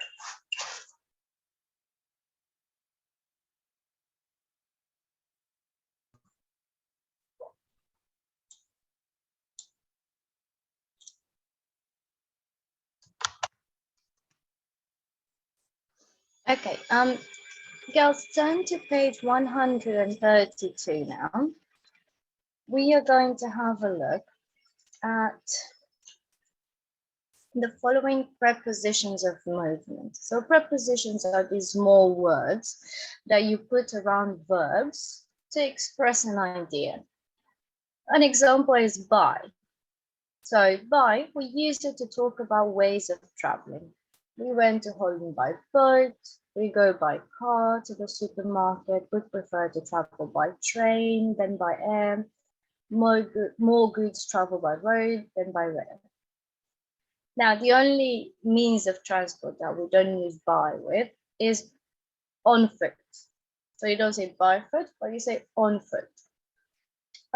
Okay, girls, turn to page 132 now. We are going to have a look at the following prepositions of movement. So prepositions are these small words that you put around verbs to express an idea. An example is by. So by, we use it to talk about ways of traveling. We went to Holland by boat, we go by car to the supermarket, we prefer to travel by train than by air, more goods travel by road than by rail. Now, the only means of transport that we don't use by with is on foot. So you don't say by foot, but you say on foot.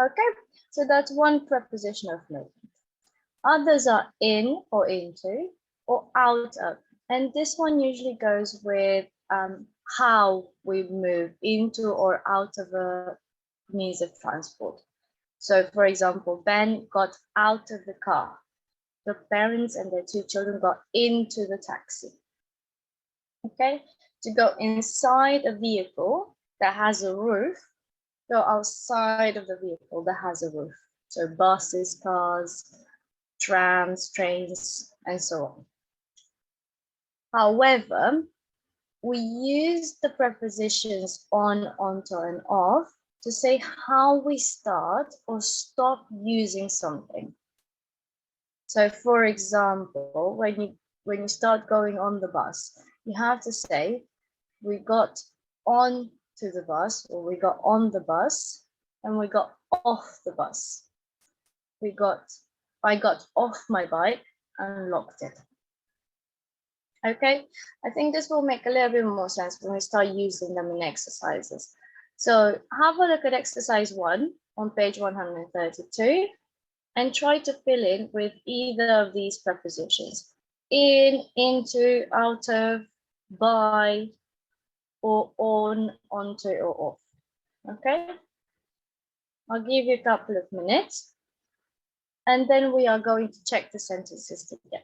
Okay, so that's one preposition of movement. Others are in or into or out of. And this one usually goes with how we move into or out of a means of transport. So for example, Ben got out of the car. The parents and their two children got into the taxi. Okay, to go inside a vehicle that has a roof, go outside of the vehicle that has a roof. So buses, cars, trams, trains, and so on. However, we use the prepositions on, onto, and off to say how we start or stop using something. So for example, when you start going on the bus, you have to say, we got on to the bus, or we got on the bus, and we got off the bus. I got off my bike and locked it. Okay, I think this will make a little bit more sense when we start using them in exercises. So have a look at exercise 1 on page 132 and try to fill in with either of these prepositions. In, into, out of, by, or on, onto, or off. Okay, I'll give you a couple of minutes and then we are going to check the sentences together.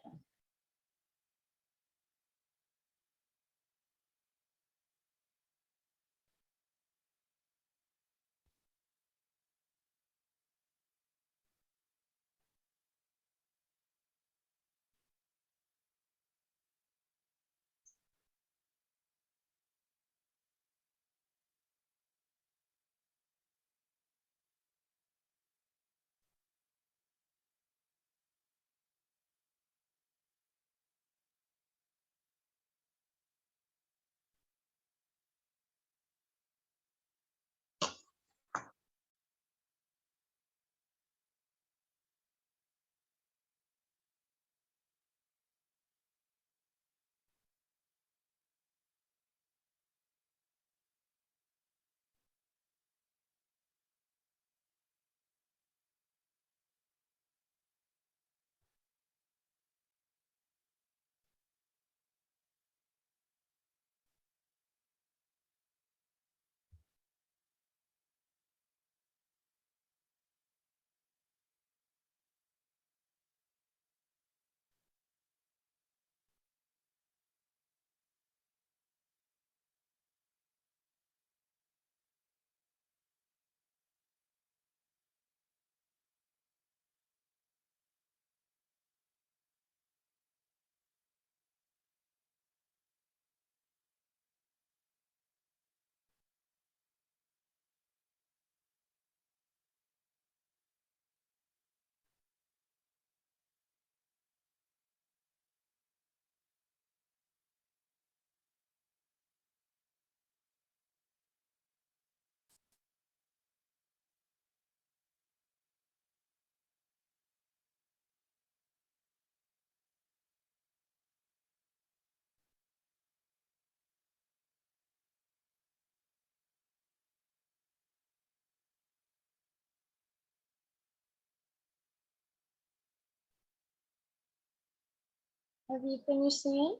Have you finished singing?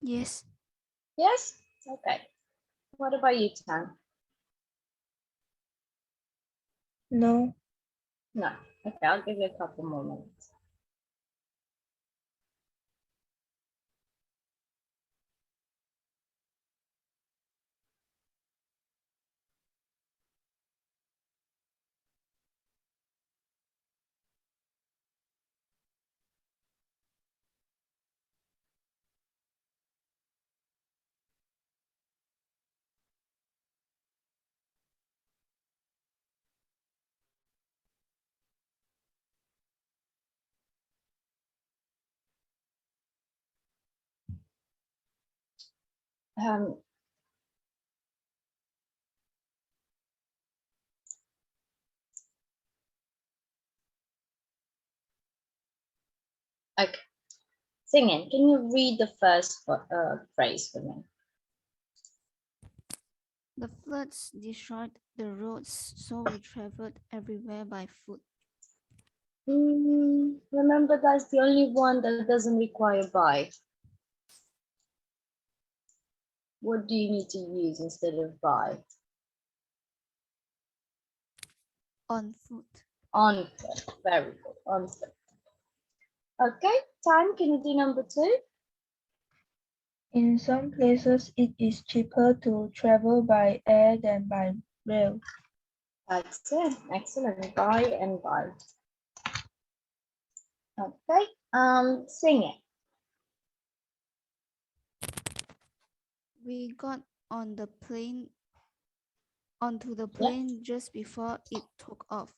Yes. Yes? Okay. What about you, Tan? No. No. Okay, I'll give you a couple more minutes. Um, okay. Singing, can you read the first phrase for me? The floods destroyed the roads, so we traveled everywhere by foot. Remember, that's the only one that doesn't require by. What do you need to use instead of by? On foot. On foot. Very good. On foot. Okay, Tan, can you do number 2? In some places, it is cheaper to travel by air than by rail. That's it. Excellent. By and by. Okay. Sing it. We got on the plane onto the plane just before it took off.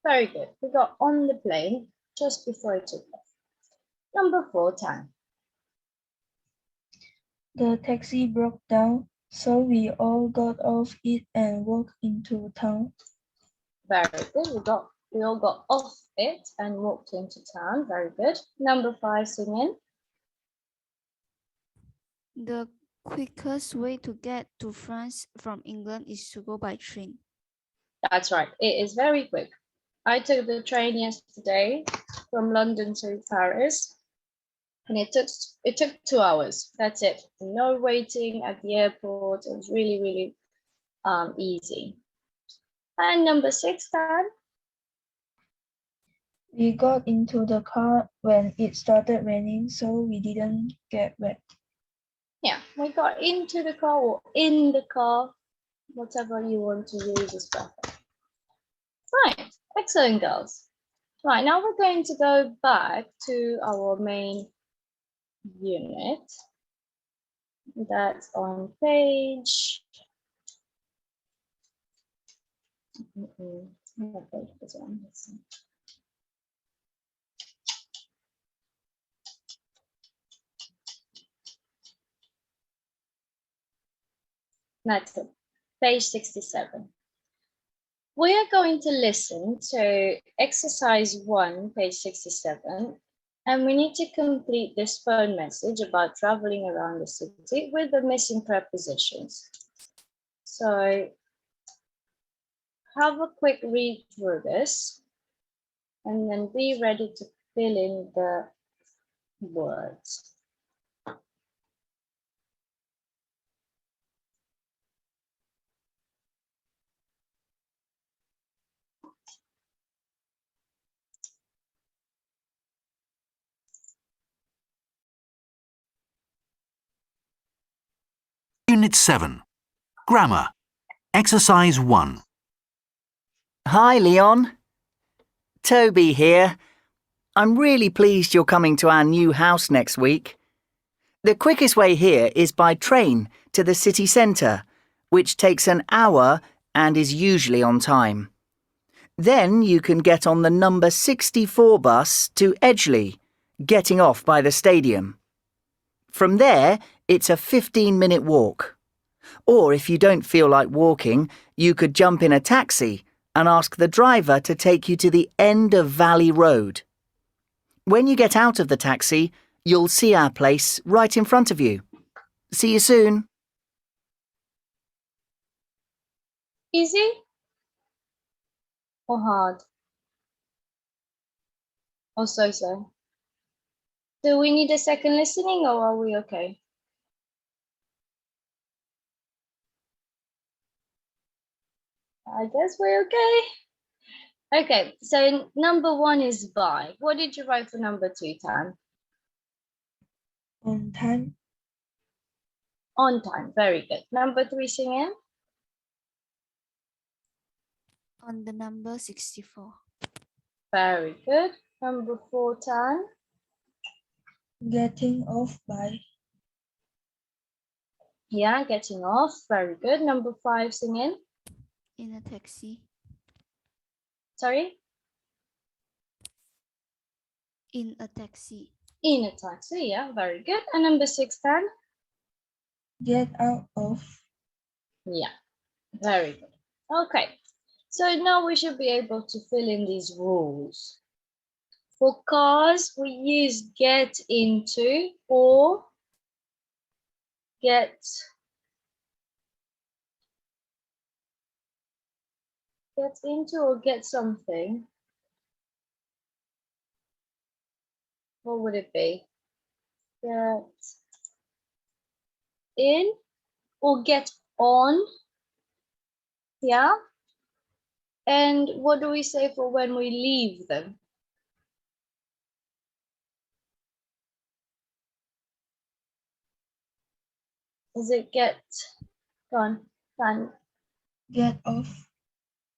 Very good. We got on the plane just before it took off. Number 4, Tan. The taxi broke down, so we all got off it and walked into town. Very good. We all got off it and walked into town. Very good. Number 5, sing in. The quickest way to get to France from England is to go by train. That's right. It is very quick. I took the train yesterday from London to Paris, and it took 2 hours. That's it. No waiting at the airport. It was really, really easy. And number 6, Dan. We got into the car when it started raining, so we didn't get wet. Yeah, we got into the car or in the car, whatever you want to use is perfect. Right, excellent, girls. Right, now we're going to go back to our main unit. That's on page. What page was it on? Let's see. That's it, page 67. We are going to listen to exercise 1, page 67, and we need to complete this phone message about traveling around the city with the missing prepositions. So have a quick read through this and then be ready to fill in the words. Unit 7. Grammar. Exercise 1. Hi, Leon. Toby here. I'm really pleased you're coming to our new house next week. The quickest way here is by train to the city centre, which takes an hour and is usually on time. Then you can get on the number 64 bus to Edgeley, getting off by the stadium. From there, it's a 15-minute walk. Or if you don't feel like walking, you could jump in a taxi and ask the driver to take you to the end of Valley Road. When you get out of the taxi, you'll see our place right in front of you. See you soon. Easy or hard? Or so-so? Do we need a second listening or are we okay? I guess we're okay. Okay, so number 1 is by. What did you write for number 2, Tan? On time. On time, very good. Number 3, Singin? On the number 64. Very good. Number 4, Tan? Getting off by. Yeah, getting off, very good. Number 5, Singin? In a taxi. Sorry? In a taxi. In a taxi, yeah, very good. And number 6, Tan? Get out of. Yeah, very good. Okay, so now we should be able to fill in these rules. For cars, we use get into or get into or get something. What would it be? Get in or get on. Yeah. And what do we say for when we leave them? Is it get on? Get off.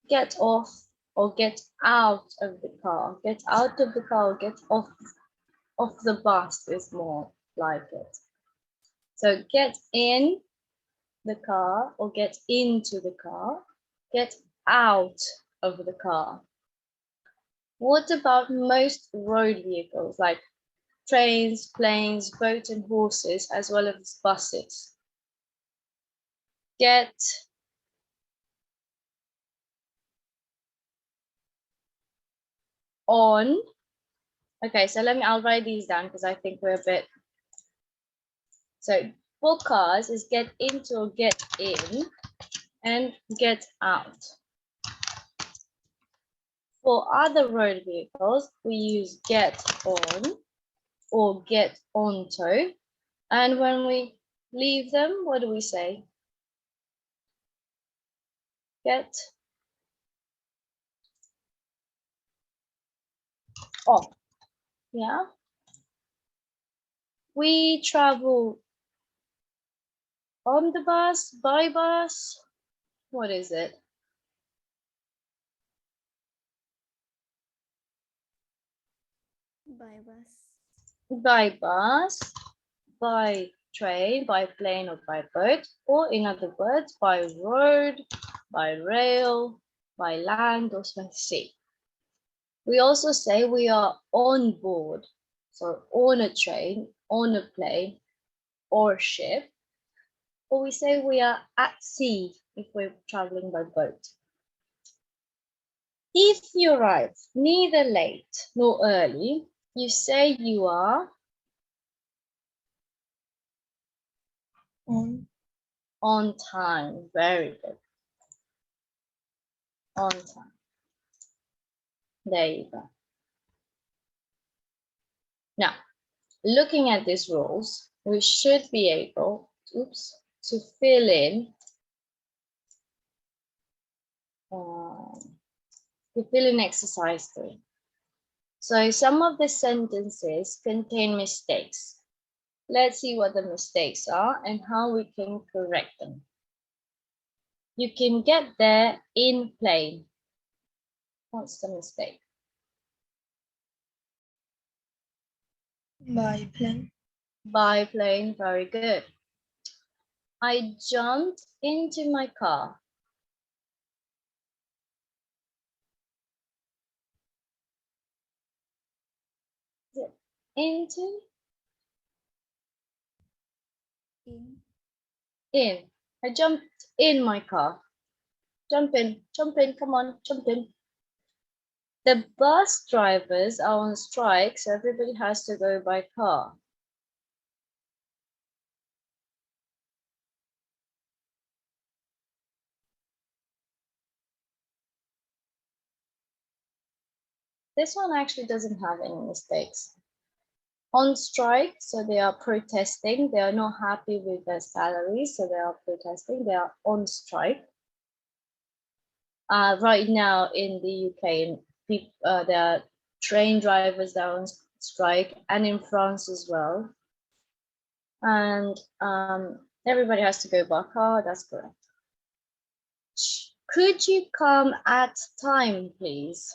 Get off or get out of the car. Get out of the car or get off the bus is more like it. So get in the car or get into the car. Get out of the car. What about most road vehicles like trains, planes, boats and horses, as well as buses? Get on. Okay, so I'll write these down because I think we're a bit. So for cars is get into or get in and get out. For other road vehicles, we use get on or get onto. And when we leave them, what do we say? Get off. Yeah. We travel on the bus, by bus. What is it? By bus. By bus, by train, by plane or by boat, or in other words, by road, by rail, by land or by sea. We also say we are on board, so on a train, on a plane or ship, or we say we are at sea if we're traveling by boat. If you arrive neither late nor early, you say you are on time. Very good. On time. There you go. Now, looking at these rules, we should be able, to fill in exercise 3. So some of the sentences contain mistakes. Let's see what the mistakes are and how we can correct them. You can get there in plane. What's the mistake? By plane. By plane, very good. I jumped into my car. Into? In. I jumped in my car. Jump in, come on, jump in. The bus drivers are on strike, so everybody has to go by car. This one actually doesn't have any mistakes. On strike, so they are protesting. They are not happy with their salaries, so they are protesting. They are on strike. right now in the UK, there are train drivers that are on strike, and in France as well. And everybody has to go back. Oh, that's correct. Could you come at time, please?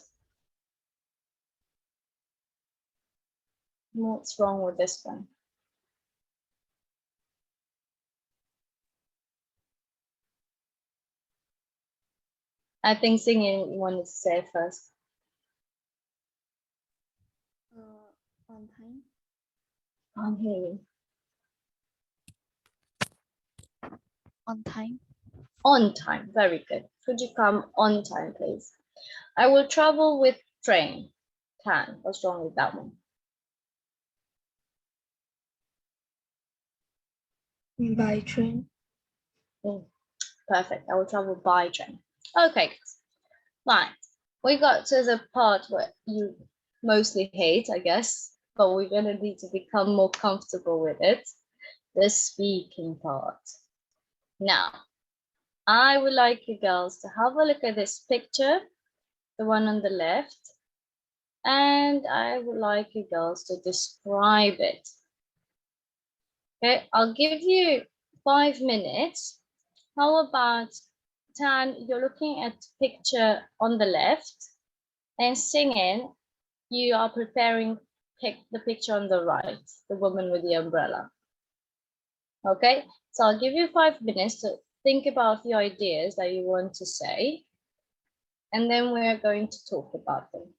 What's wrong with this one? I think singing wanted to say first. On time. I'm hearing. On time. On time, very good. Could you come on time, please? I will travel with train. Can. What's wrong with that one? By train. Perfect. I will travel by train. Okay, right. We got to the part where you mostly hate, I guess, but we're going to need to become more comfortable with it. The speaking part. Now, I would like you girls to have a look at this picture, the one on the left, and I would like you girls to describe it. Okay, I'll give you 5 minutes. How about Tan, you're looking at the picture on the left, and singing, you are preparing the picture on the right, the woman with the umbrella. Okay, so I'll give you 5 minutes to think about the ideas that you want to say, and then we're going to talk about them.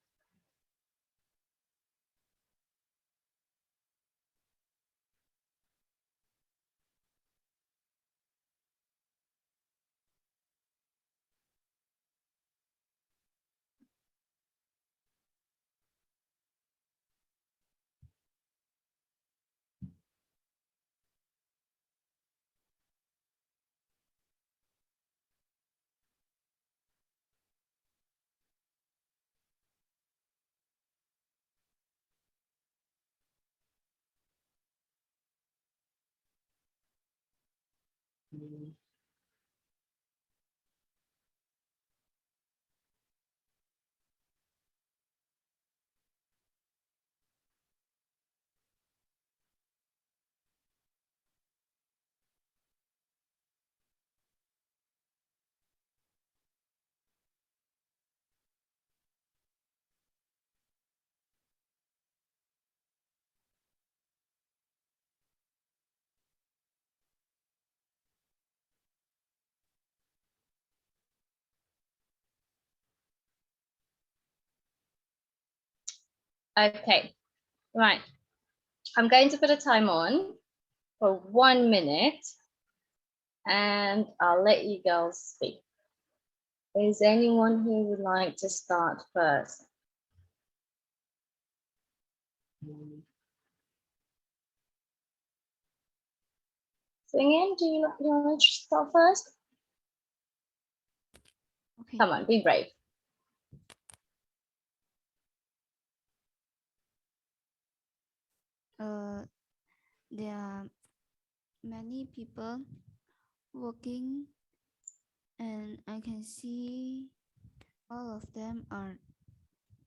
Okay, right. I'm going to put a time on for 1 minute, and I'll let you girls speak. Is anyone who would like to start first? Singing, do you want to start first? Okay. Come on, be brave. There are many people working, and I can see all of them are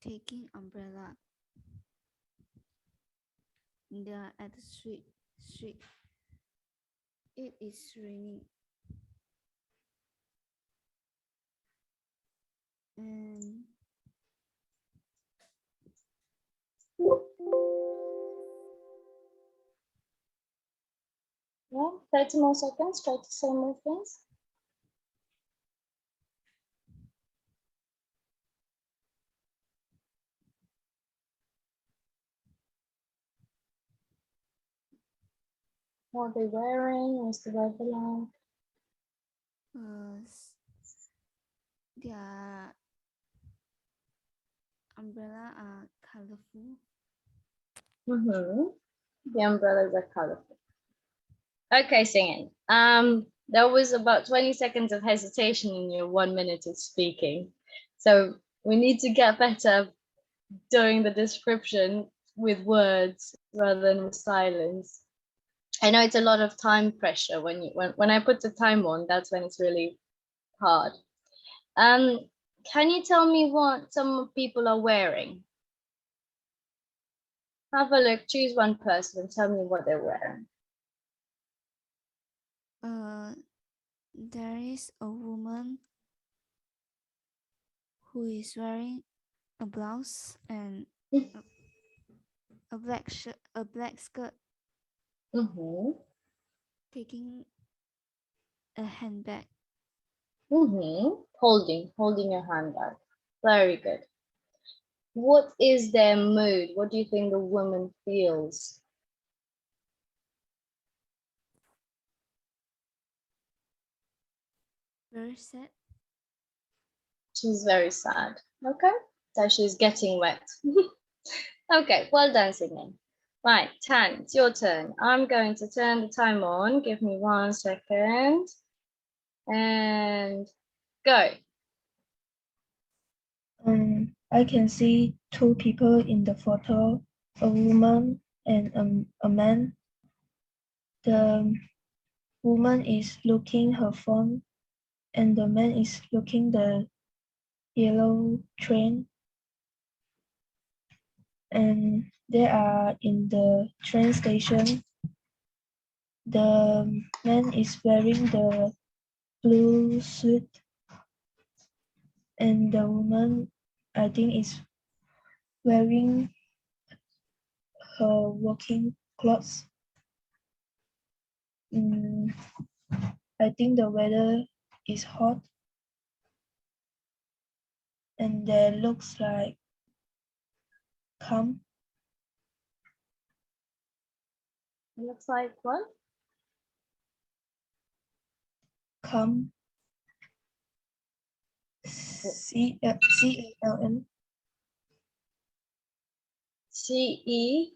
taking umbrella. They are at the street. It is raining. And Yeah, 30 more seconds, try to say more things. What are they wearing? What's the weather like? their umbrella are colorful. The umbrellas are colorful. Okay, singing. There was about 20 seconds of hesitation in your 1 minute of speaking. So we need to get better doing the description with words rather than with silence. I know it's a lot of time pressure when I put the time on, that's when it's really hard. Can you tell me what some people are wearing? Have a look, choose one person and tell me what they're wearing. There is a woman who is wearing a blouse and a black shirt, a black skirt, taking a handbag. Holding your handbag. Very good. What is their mood? What do you think the woman feels? Very sad. She's very sad. Okay, so she's getting wet. Okay, well done, Sydney. Right, Tan, it's your turn. I'm going to turn the time on. Give me 1 second. And go. I can see two people in the photo, a woman and a man. The woman is looking her phone and the man is looking the yellow train. And they are in the train station. The man is wearing the blue suit and the woman, I think, is wearing her working clothes. I think the weather is hot and there looks like calm. Looks like what? Calm. C-A-L-M. C-E?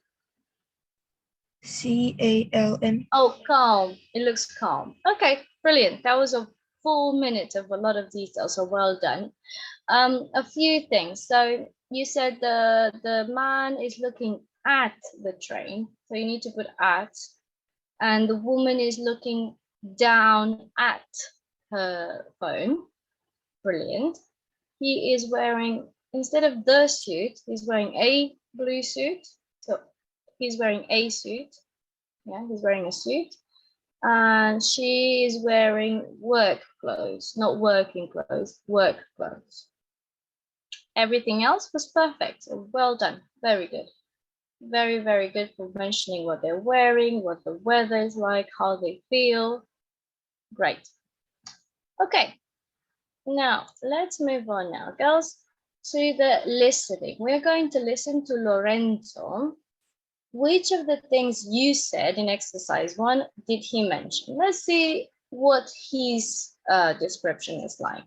C-A-L-M. Oh, calm. It looks calm. Okay, brilliant. That was a full minute of a lot of detail, so well done. A few things. So you said the man is looking at the train, so you need to put at, and the woman is looking down at her phone. Brilliant. He is wearing, instead of the suit, he's wearing a blue suit. So he's wearing a suit. Yeah, he's wearing a suit. And she is wearing work clothes, not working clothes, work clothes. Everything else was perfect. So well done. Very good. Very, very good for mentioning what they're wearing, what the weather is like, how they feel. Great. Okay. Now, let's move on now, girls, to the listening. We're going to listen to Lorenzo. Which of the things you said in exercise 1 did he mention? Let's see what his description is like.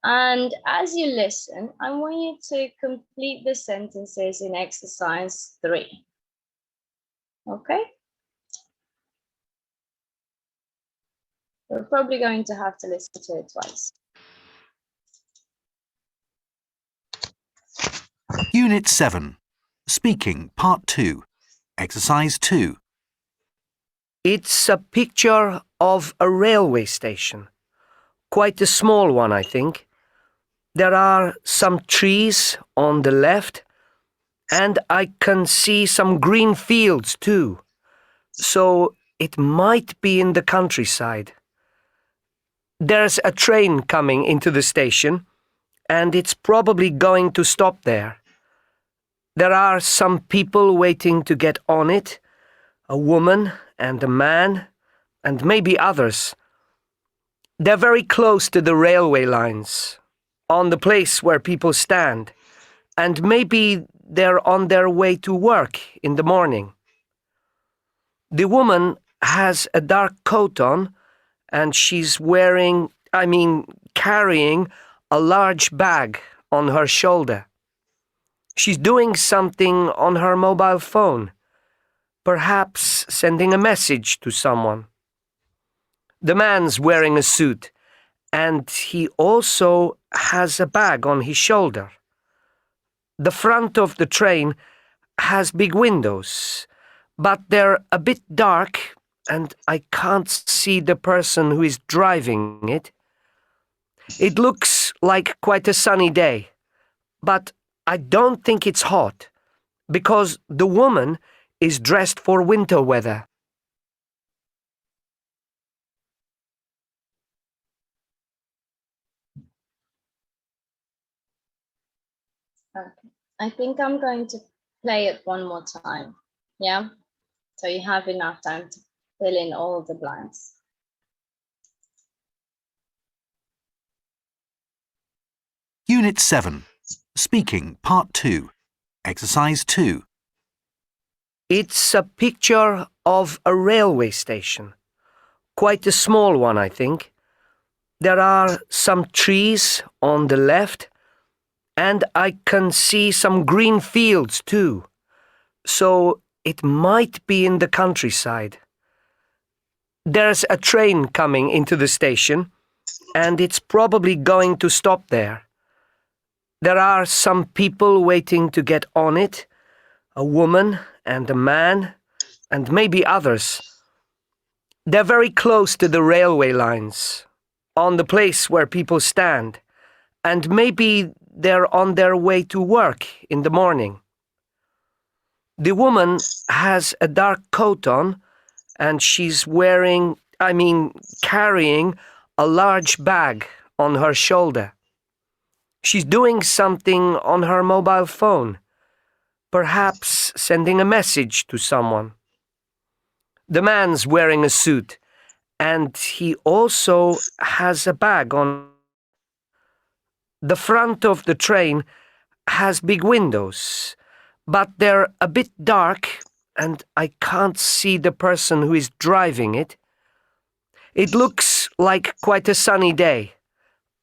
And as you listen, I want you to complete the sentences in exercise 3. Okay? We're probably going to have to listen to it twice. Unit 7. Speaking, Part 2. Exercise 2. It's a picture of a railway station. Quite a small one, I think. There are some trees on the left, and I can see some green fields too. So it might be in the countryside. There's a train coming into the station, and it's probably going to stop there. There are some people waiting to get on it, a woman and a man, and maybe others. They're very close to the railway lines, on the place where people stand, and maybe they're on their way to work in the morning. The woman has a dark coat on, and she's carrying a large bag on her shoulder. She's doing something on her mobile phone, perhaps sending a message to someone. The man's wearing a suit, and he also has a bag on his shoulder. The front of the train has big windows, but they're a bit dark, and I can't see the person who is driving it. It looks like quite a sunny day, but I don't think it's hot because the woman is dressed for winter weather. Okay. I think I'm going to play it one more time. Yeah. So you have enough time to fill in all the blanks. Unit 7. Speaking, Part 2. Exercise 2. It's a picture of a railway station. Quite a small one, I think. There are some trees on the left, and I can see some green fields too. So it might be in the countryside. There's a train coming into the station, and it's probably going to stop there. There are some people waiting to get on it, a woman and a man, and maybe others. They're very close to the railway lines, on the place where people stand, and maybe they're on their way to work in the morning. The woman has a dark coat on, and she's carrying a large bag on her shoulder. She's doing something on her mobile phone, perhaps sending a message to someone. The man's wearing a suit, and he also has a bag on. The front of the train has big windows, but they're a bit dark, and I can't see the person who is driving it. It looks like quite a sunny day,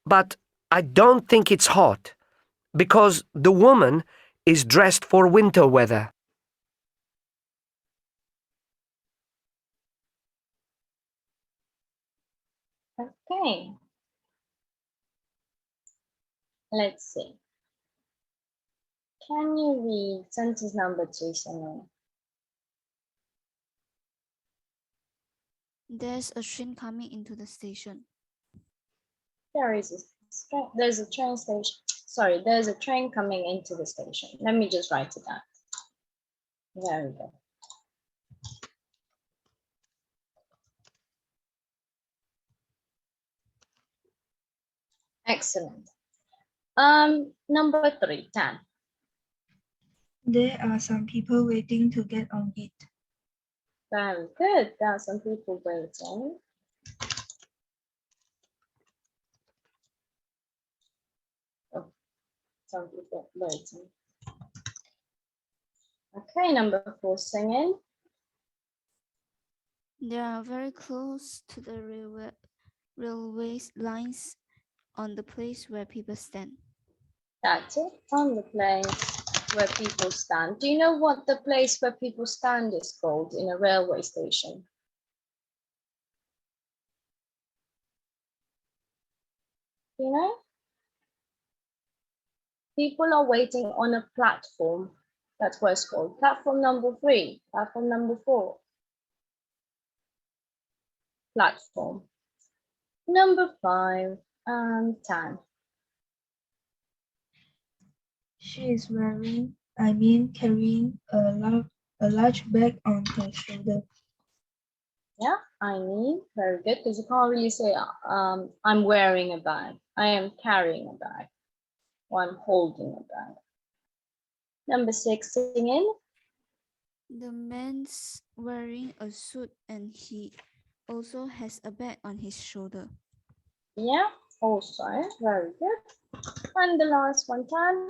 but I don't think it's hot because the woman is dressed for winter weather. Okay. Let's see. Can you read sentence number 2, Simon? There's a train coming into the station. There's a train station. Sorry, there's a train coming into the station. Let me just write it down. Very good. Excellent. Number 3, Tan. There are some people waiting to get on it. Very good. There are some people waiting. Oh, some people waiting. Okay, number 4, singing. They are very close to the railway lines on the place where people stand. That's it, on the place where people stand. Do you know what the place where people stand is called in a railway station? You know? People are waiting on a platform. That's what it's called. Platform number 3, platform number 4. Platform. Number 5, 10. She is carrying a large bag on her shoulder. Yeah, very good, because you can't really say I'm wearing a bag. I am carrying a bag, or I'm holding a bag. Number 6, singing. The man's wearing a suit and he also has a bag on his shoulder. Yeah, also, very good. And the last one, Tan.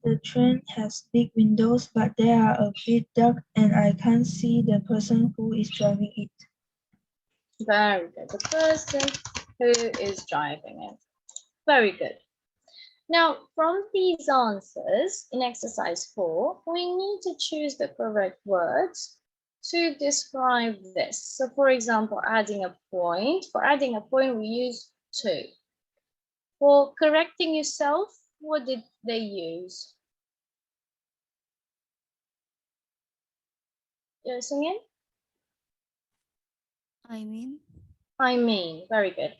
The train has big windows, but they are a bit dark and I can't see the person who is driving it. Very good. The person who is driving it. Very good. Now, from these answers in exercise 4, we need to choose the correct words to describe this. So, for example, adding a point. For adding a point, we use to. For correcting yourself, what did they use? You're singing? I mean, I mean, very good.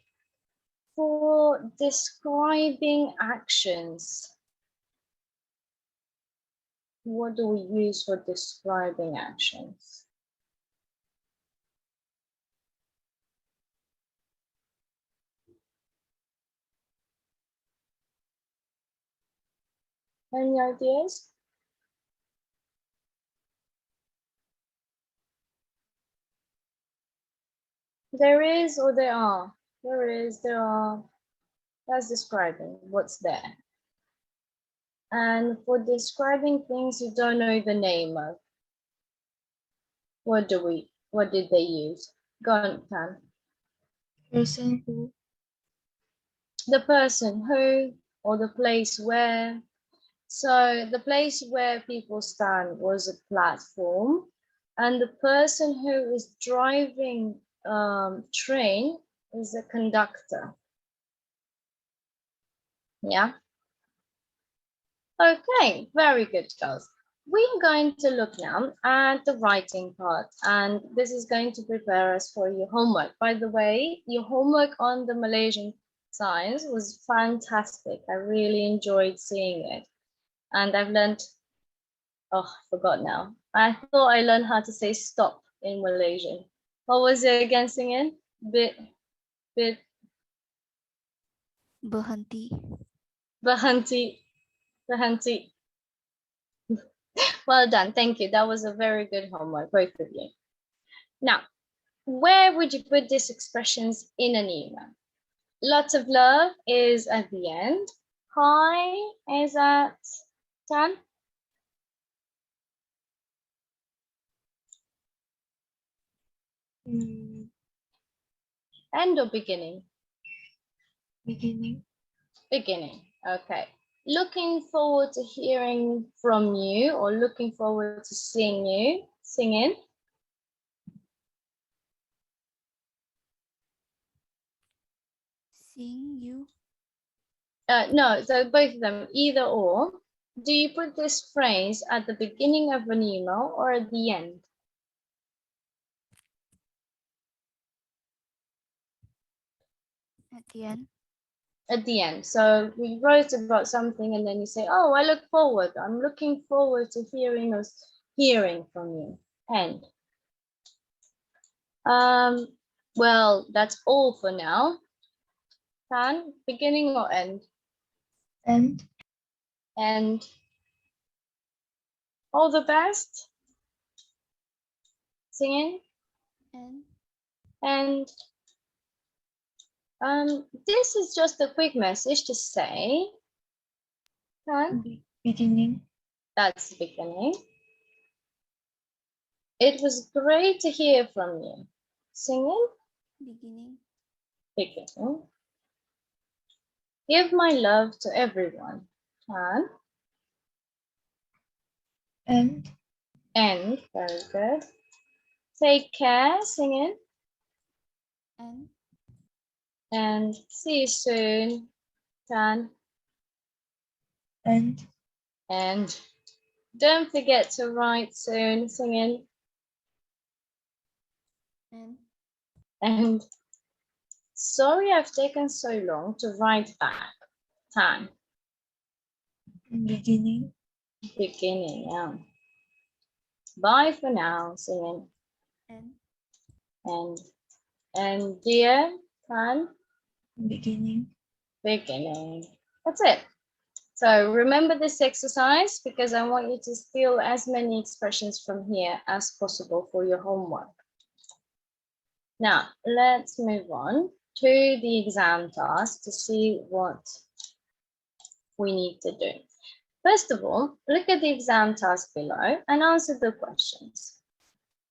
For describing actions, what do we use for describing actions? Any ideas? There is or there are? There is, there are. That's describing what's there. And for describing things you don't know the name of, what did they use? Go on, Tan. Person who. The person who or the place where. So the place where people stand was a platform, and the person who is driving train is a conductor. Yeah. Okay, very good, girls. We're going to look now at the writing part, and this is going to prepare us for your homework. By the way, your homework on the Malaysian science was fantastic. I really enjoyed seeing it. And I've learned, oh, I forgot now. I thought I learned how to say stop in Malaysian. What was it again, singing? Bit, Berhenti. berhenti, berhenti. Well done, thank you. That was a very good homework, both of you. Now, where would you put these expressions in an email? Lots of love is at the end. Hi is at 10. End or beginning? Beginning. Beginning, okay. Looking forward to hearing from you or looking forward to seeing you singing. Seeing you. No, so both of them, either or. Do you put this phrase at the beginning of an email or at the end? At the end. At the end. So we wrote about something and then you say, oh, I'm looking forward to hearing from you. End. Well, that's all for now. Tan, beginning or end? And. And all the best. Singing. And this is just a quick message to say, Beginning. that's the beginning. It was great to hear from you. Singing. Beginning. Beginning. Give my love to everyone. And. Very good. Take care. Singing. And see you soon. And. And don't forget to write soon. Singing. And sorry I've taken so long to write back. Beginning. Beginning, yeah. Bye for now, singing. And dear, Beginning. beginning. That's it. So remember this exercise because I want you to steal as many expressions from here as possible for your homework. Now, let's move on to the exam task to see what we need to do. First of all, look at the exam task below and answer the questions.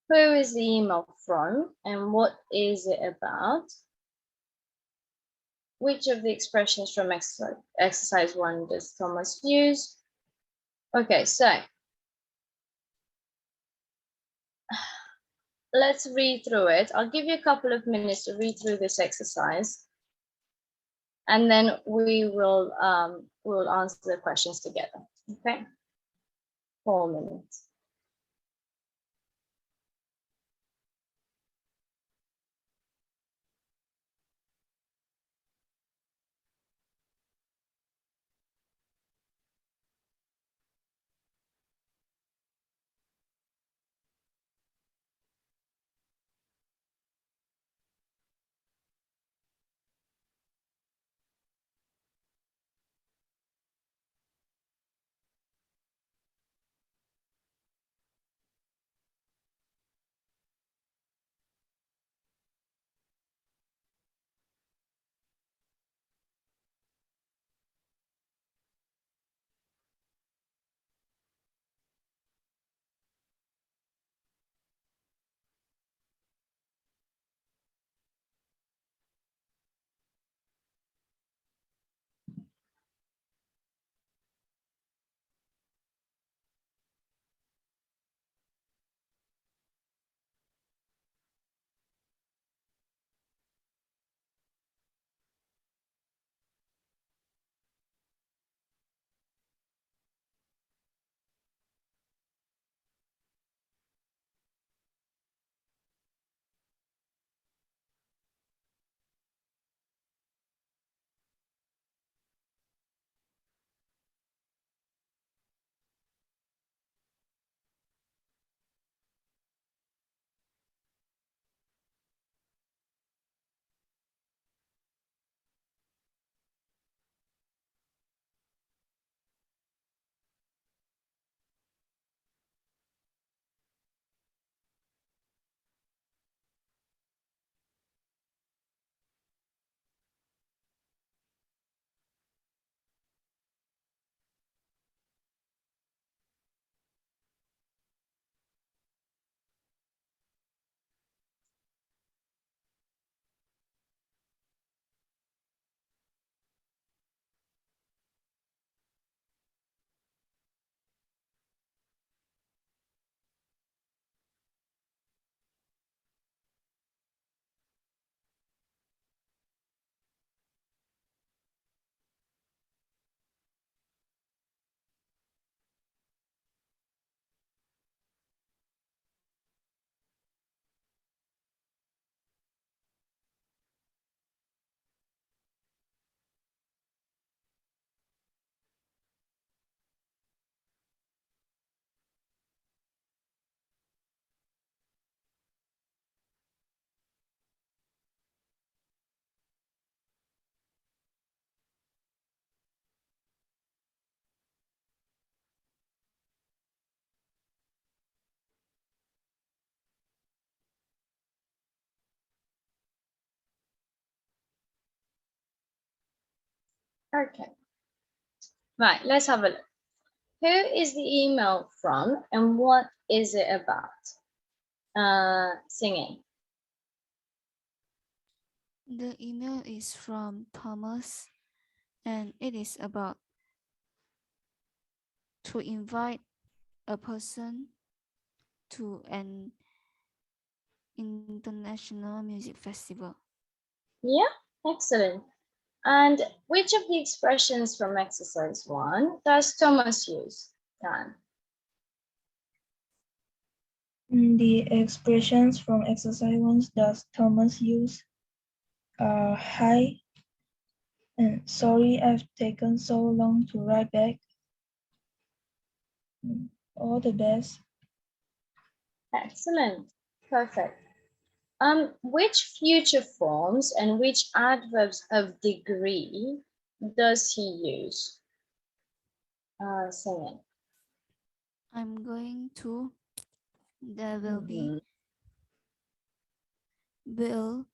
Who is the email from and what is it about? Which of the expressions from exercise 1 does Thomas use? Okay, so let's read through it. I'll give you a couple of minutes to read through this exercise. And then we'll answer the questions together, okay? 4 minutes. Okay. Right, let's have a look. Who is the email from and what is it about? Singing. The email is from Thomas and it is about to invite a person to an international music festival. Yeah, excellent. And which of the expressions from exercise 1 does Thomas use? Dan. The expressions from exercise 1 does Thomas use are hi and sorry I've taken so long to write back. All the best. Excellent. Perfect. Which future forms and which adverbs of degree does he use? Singing. I'm going to, there will be, will,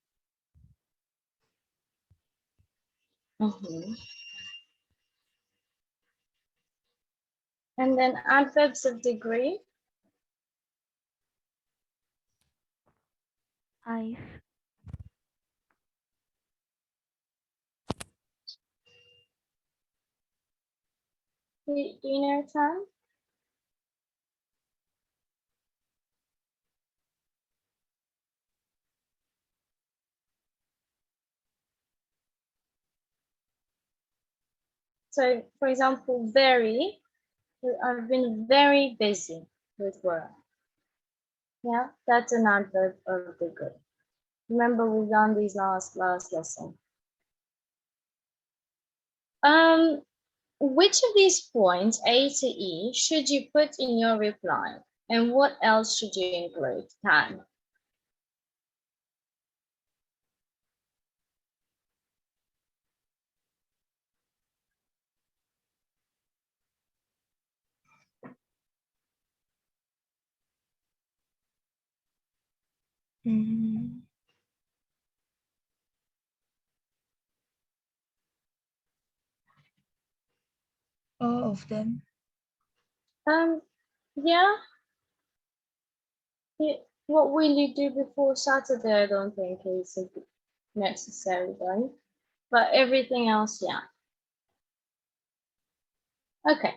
And then adverbs of degree. I've, Do you know, Tam? So, for example, very, I've been very busy with work. Yeah, that's an adverb of degree. Remember, we've done these last lesson. Which of these points, A to E, should you put in your reply? And what else should you include? Tan. All of them. Yeah. What will you do before Saturday? I don't think is necessary, right? But everything else, yeah. Okay.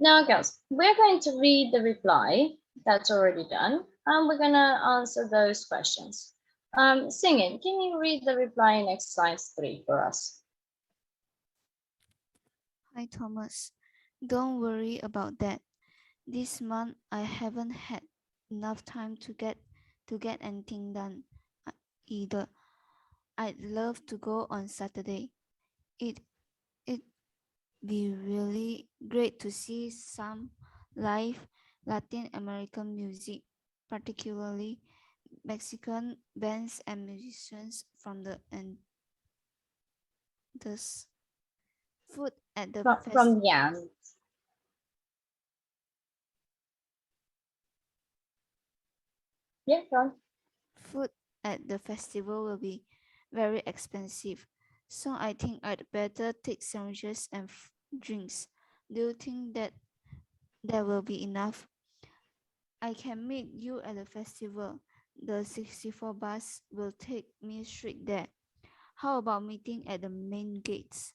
Now, girls, we're going to read the reply. That's already done. And we're going to answer those questions. Singing, can you read the reply in exercise 3 for us? hi Thomas. Don't worry about that. This month I haven't had enough time to get anything done either. I'd love to go on Saturday. It'd be really great to see some live Latin American music, particularly Mexican bands and musicians from the food at the From Jan. Yeah, go on. Food at the festival will be very expensive, so I think I'd better take sandwiches and drinks. Do you think that there will be enough? I can meet you at the festival. The 64 bus will take me straight there. How about meeting at the main gates?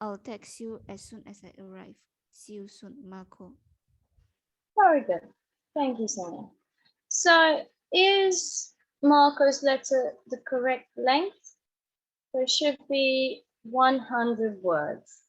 I'll text you as soon as I arrive. See you soon, Marco. Very good. Thank you, Sonia. So is Marco's letter the correct length? There should be 100 words.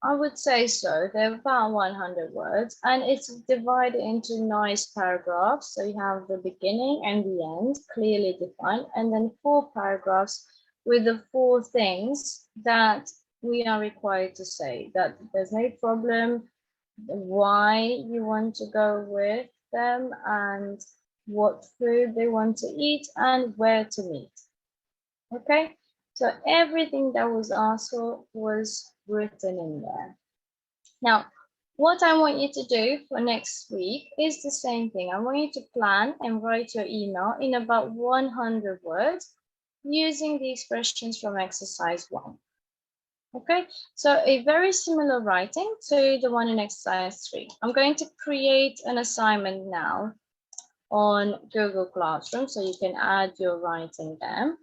I would say so. They're about 100 words and it's divided into nice paragraphs. So you have the beginning and the end clearly defined, and then 4 paragraphs with the 4 things that we are required to say, that there's no problem, why you want to go with them and what food they want to eat and where to meet. Okay, so everything that was asked for was written in there. Now, what I want you to do for next week is the same thing. I want you to plan and write your email in about 100 words using the expressions from exercise 1. Okay, so a very similar writing to the one in exercise 3. I'm going to create an assignment now on Google Classroom, so you can add your writing there.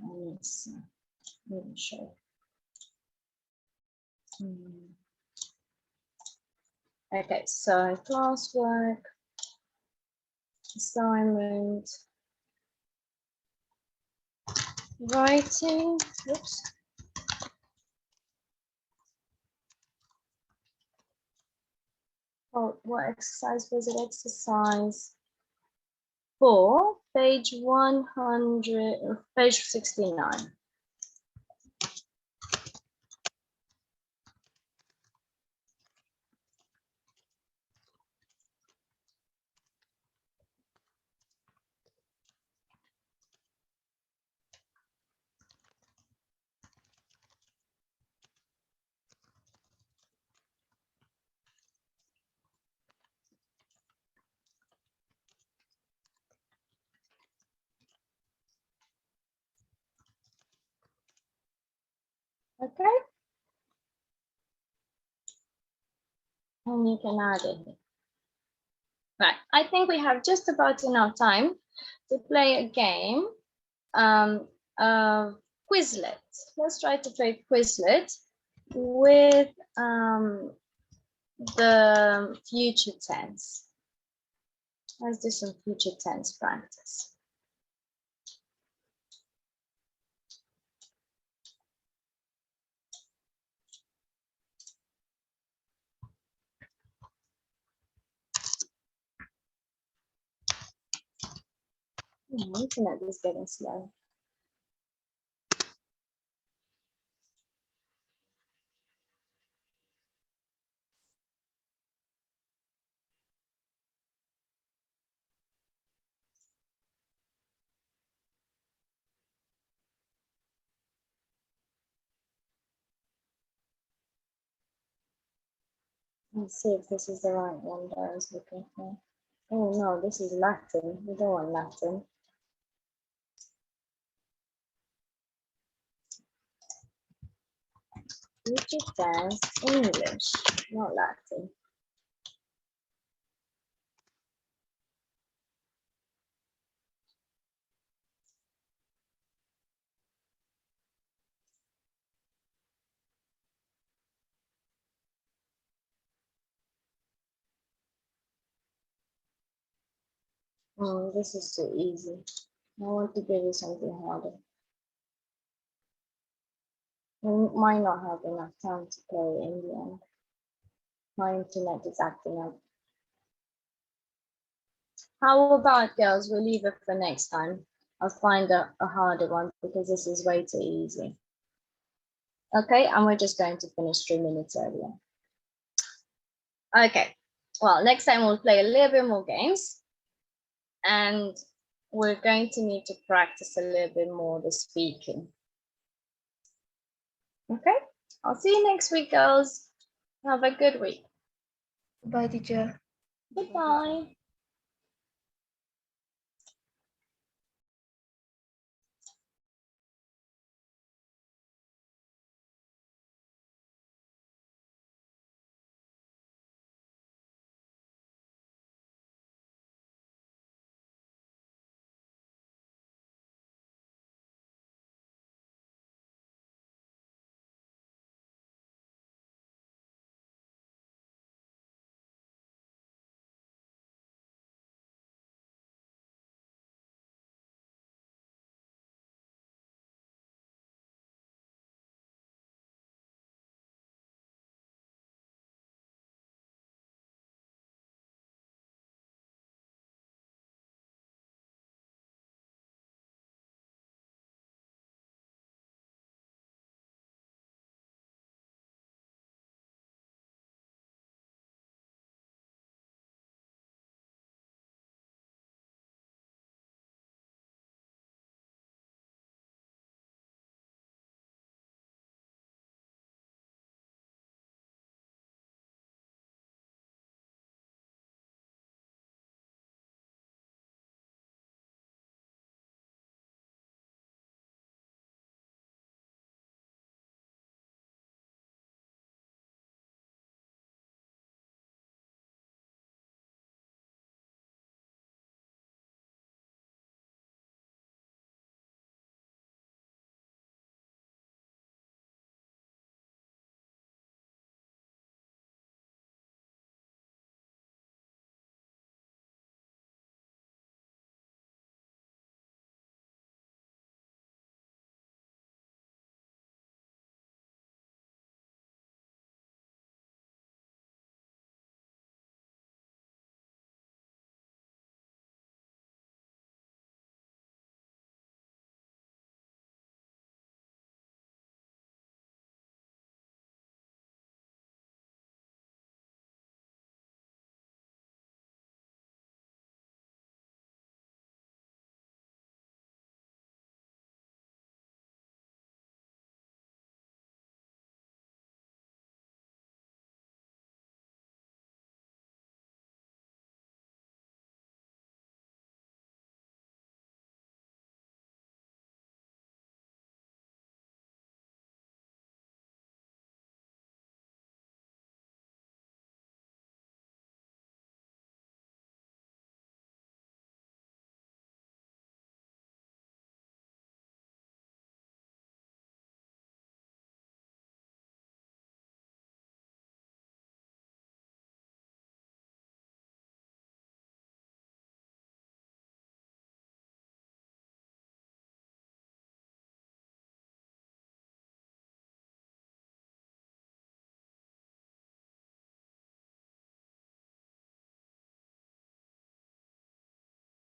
Let me show. Okay, so classwork, assignment, writing, oops. Oh, what exercise was it? Exercise 4, page 100, page 69. Okay, and you can add it. Right, I think we have just about enough time to play a game, Quizlet. Let's try to play Quizlet with the future tense. Let's do some future tense practice. Internet is getting slow. Let's see if this is the right one that I was looking for. Oh no, this is Latin. We don't want Latin. Future tense, English, not Latin. Oh, this is too easy. I want to give you something harder. We might not have enough time to play in the end. My internet is acting up. How about, girls, we'll leave it for next time. I'll find a harder one because this is way too easy. Okay, and we're just going to finish 3 minutes earlier. Okay, well, next time we'll play a little bit more games. And we're going to need to practice a little bit more the speaking. Okay, I'll see you next week, girls. Have a good week. Bye, teacher. Goodbye.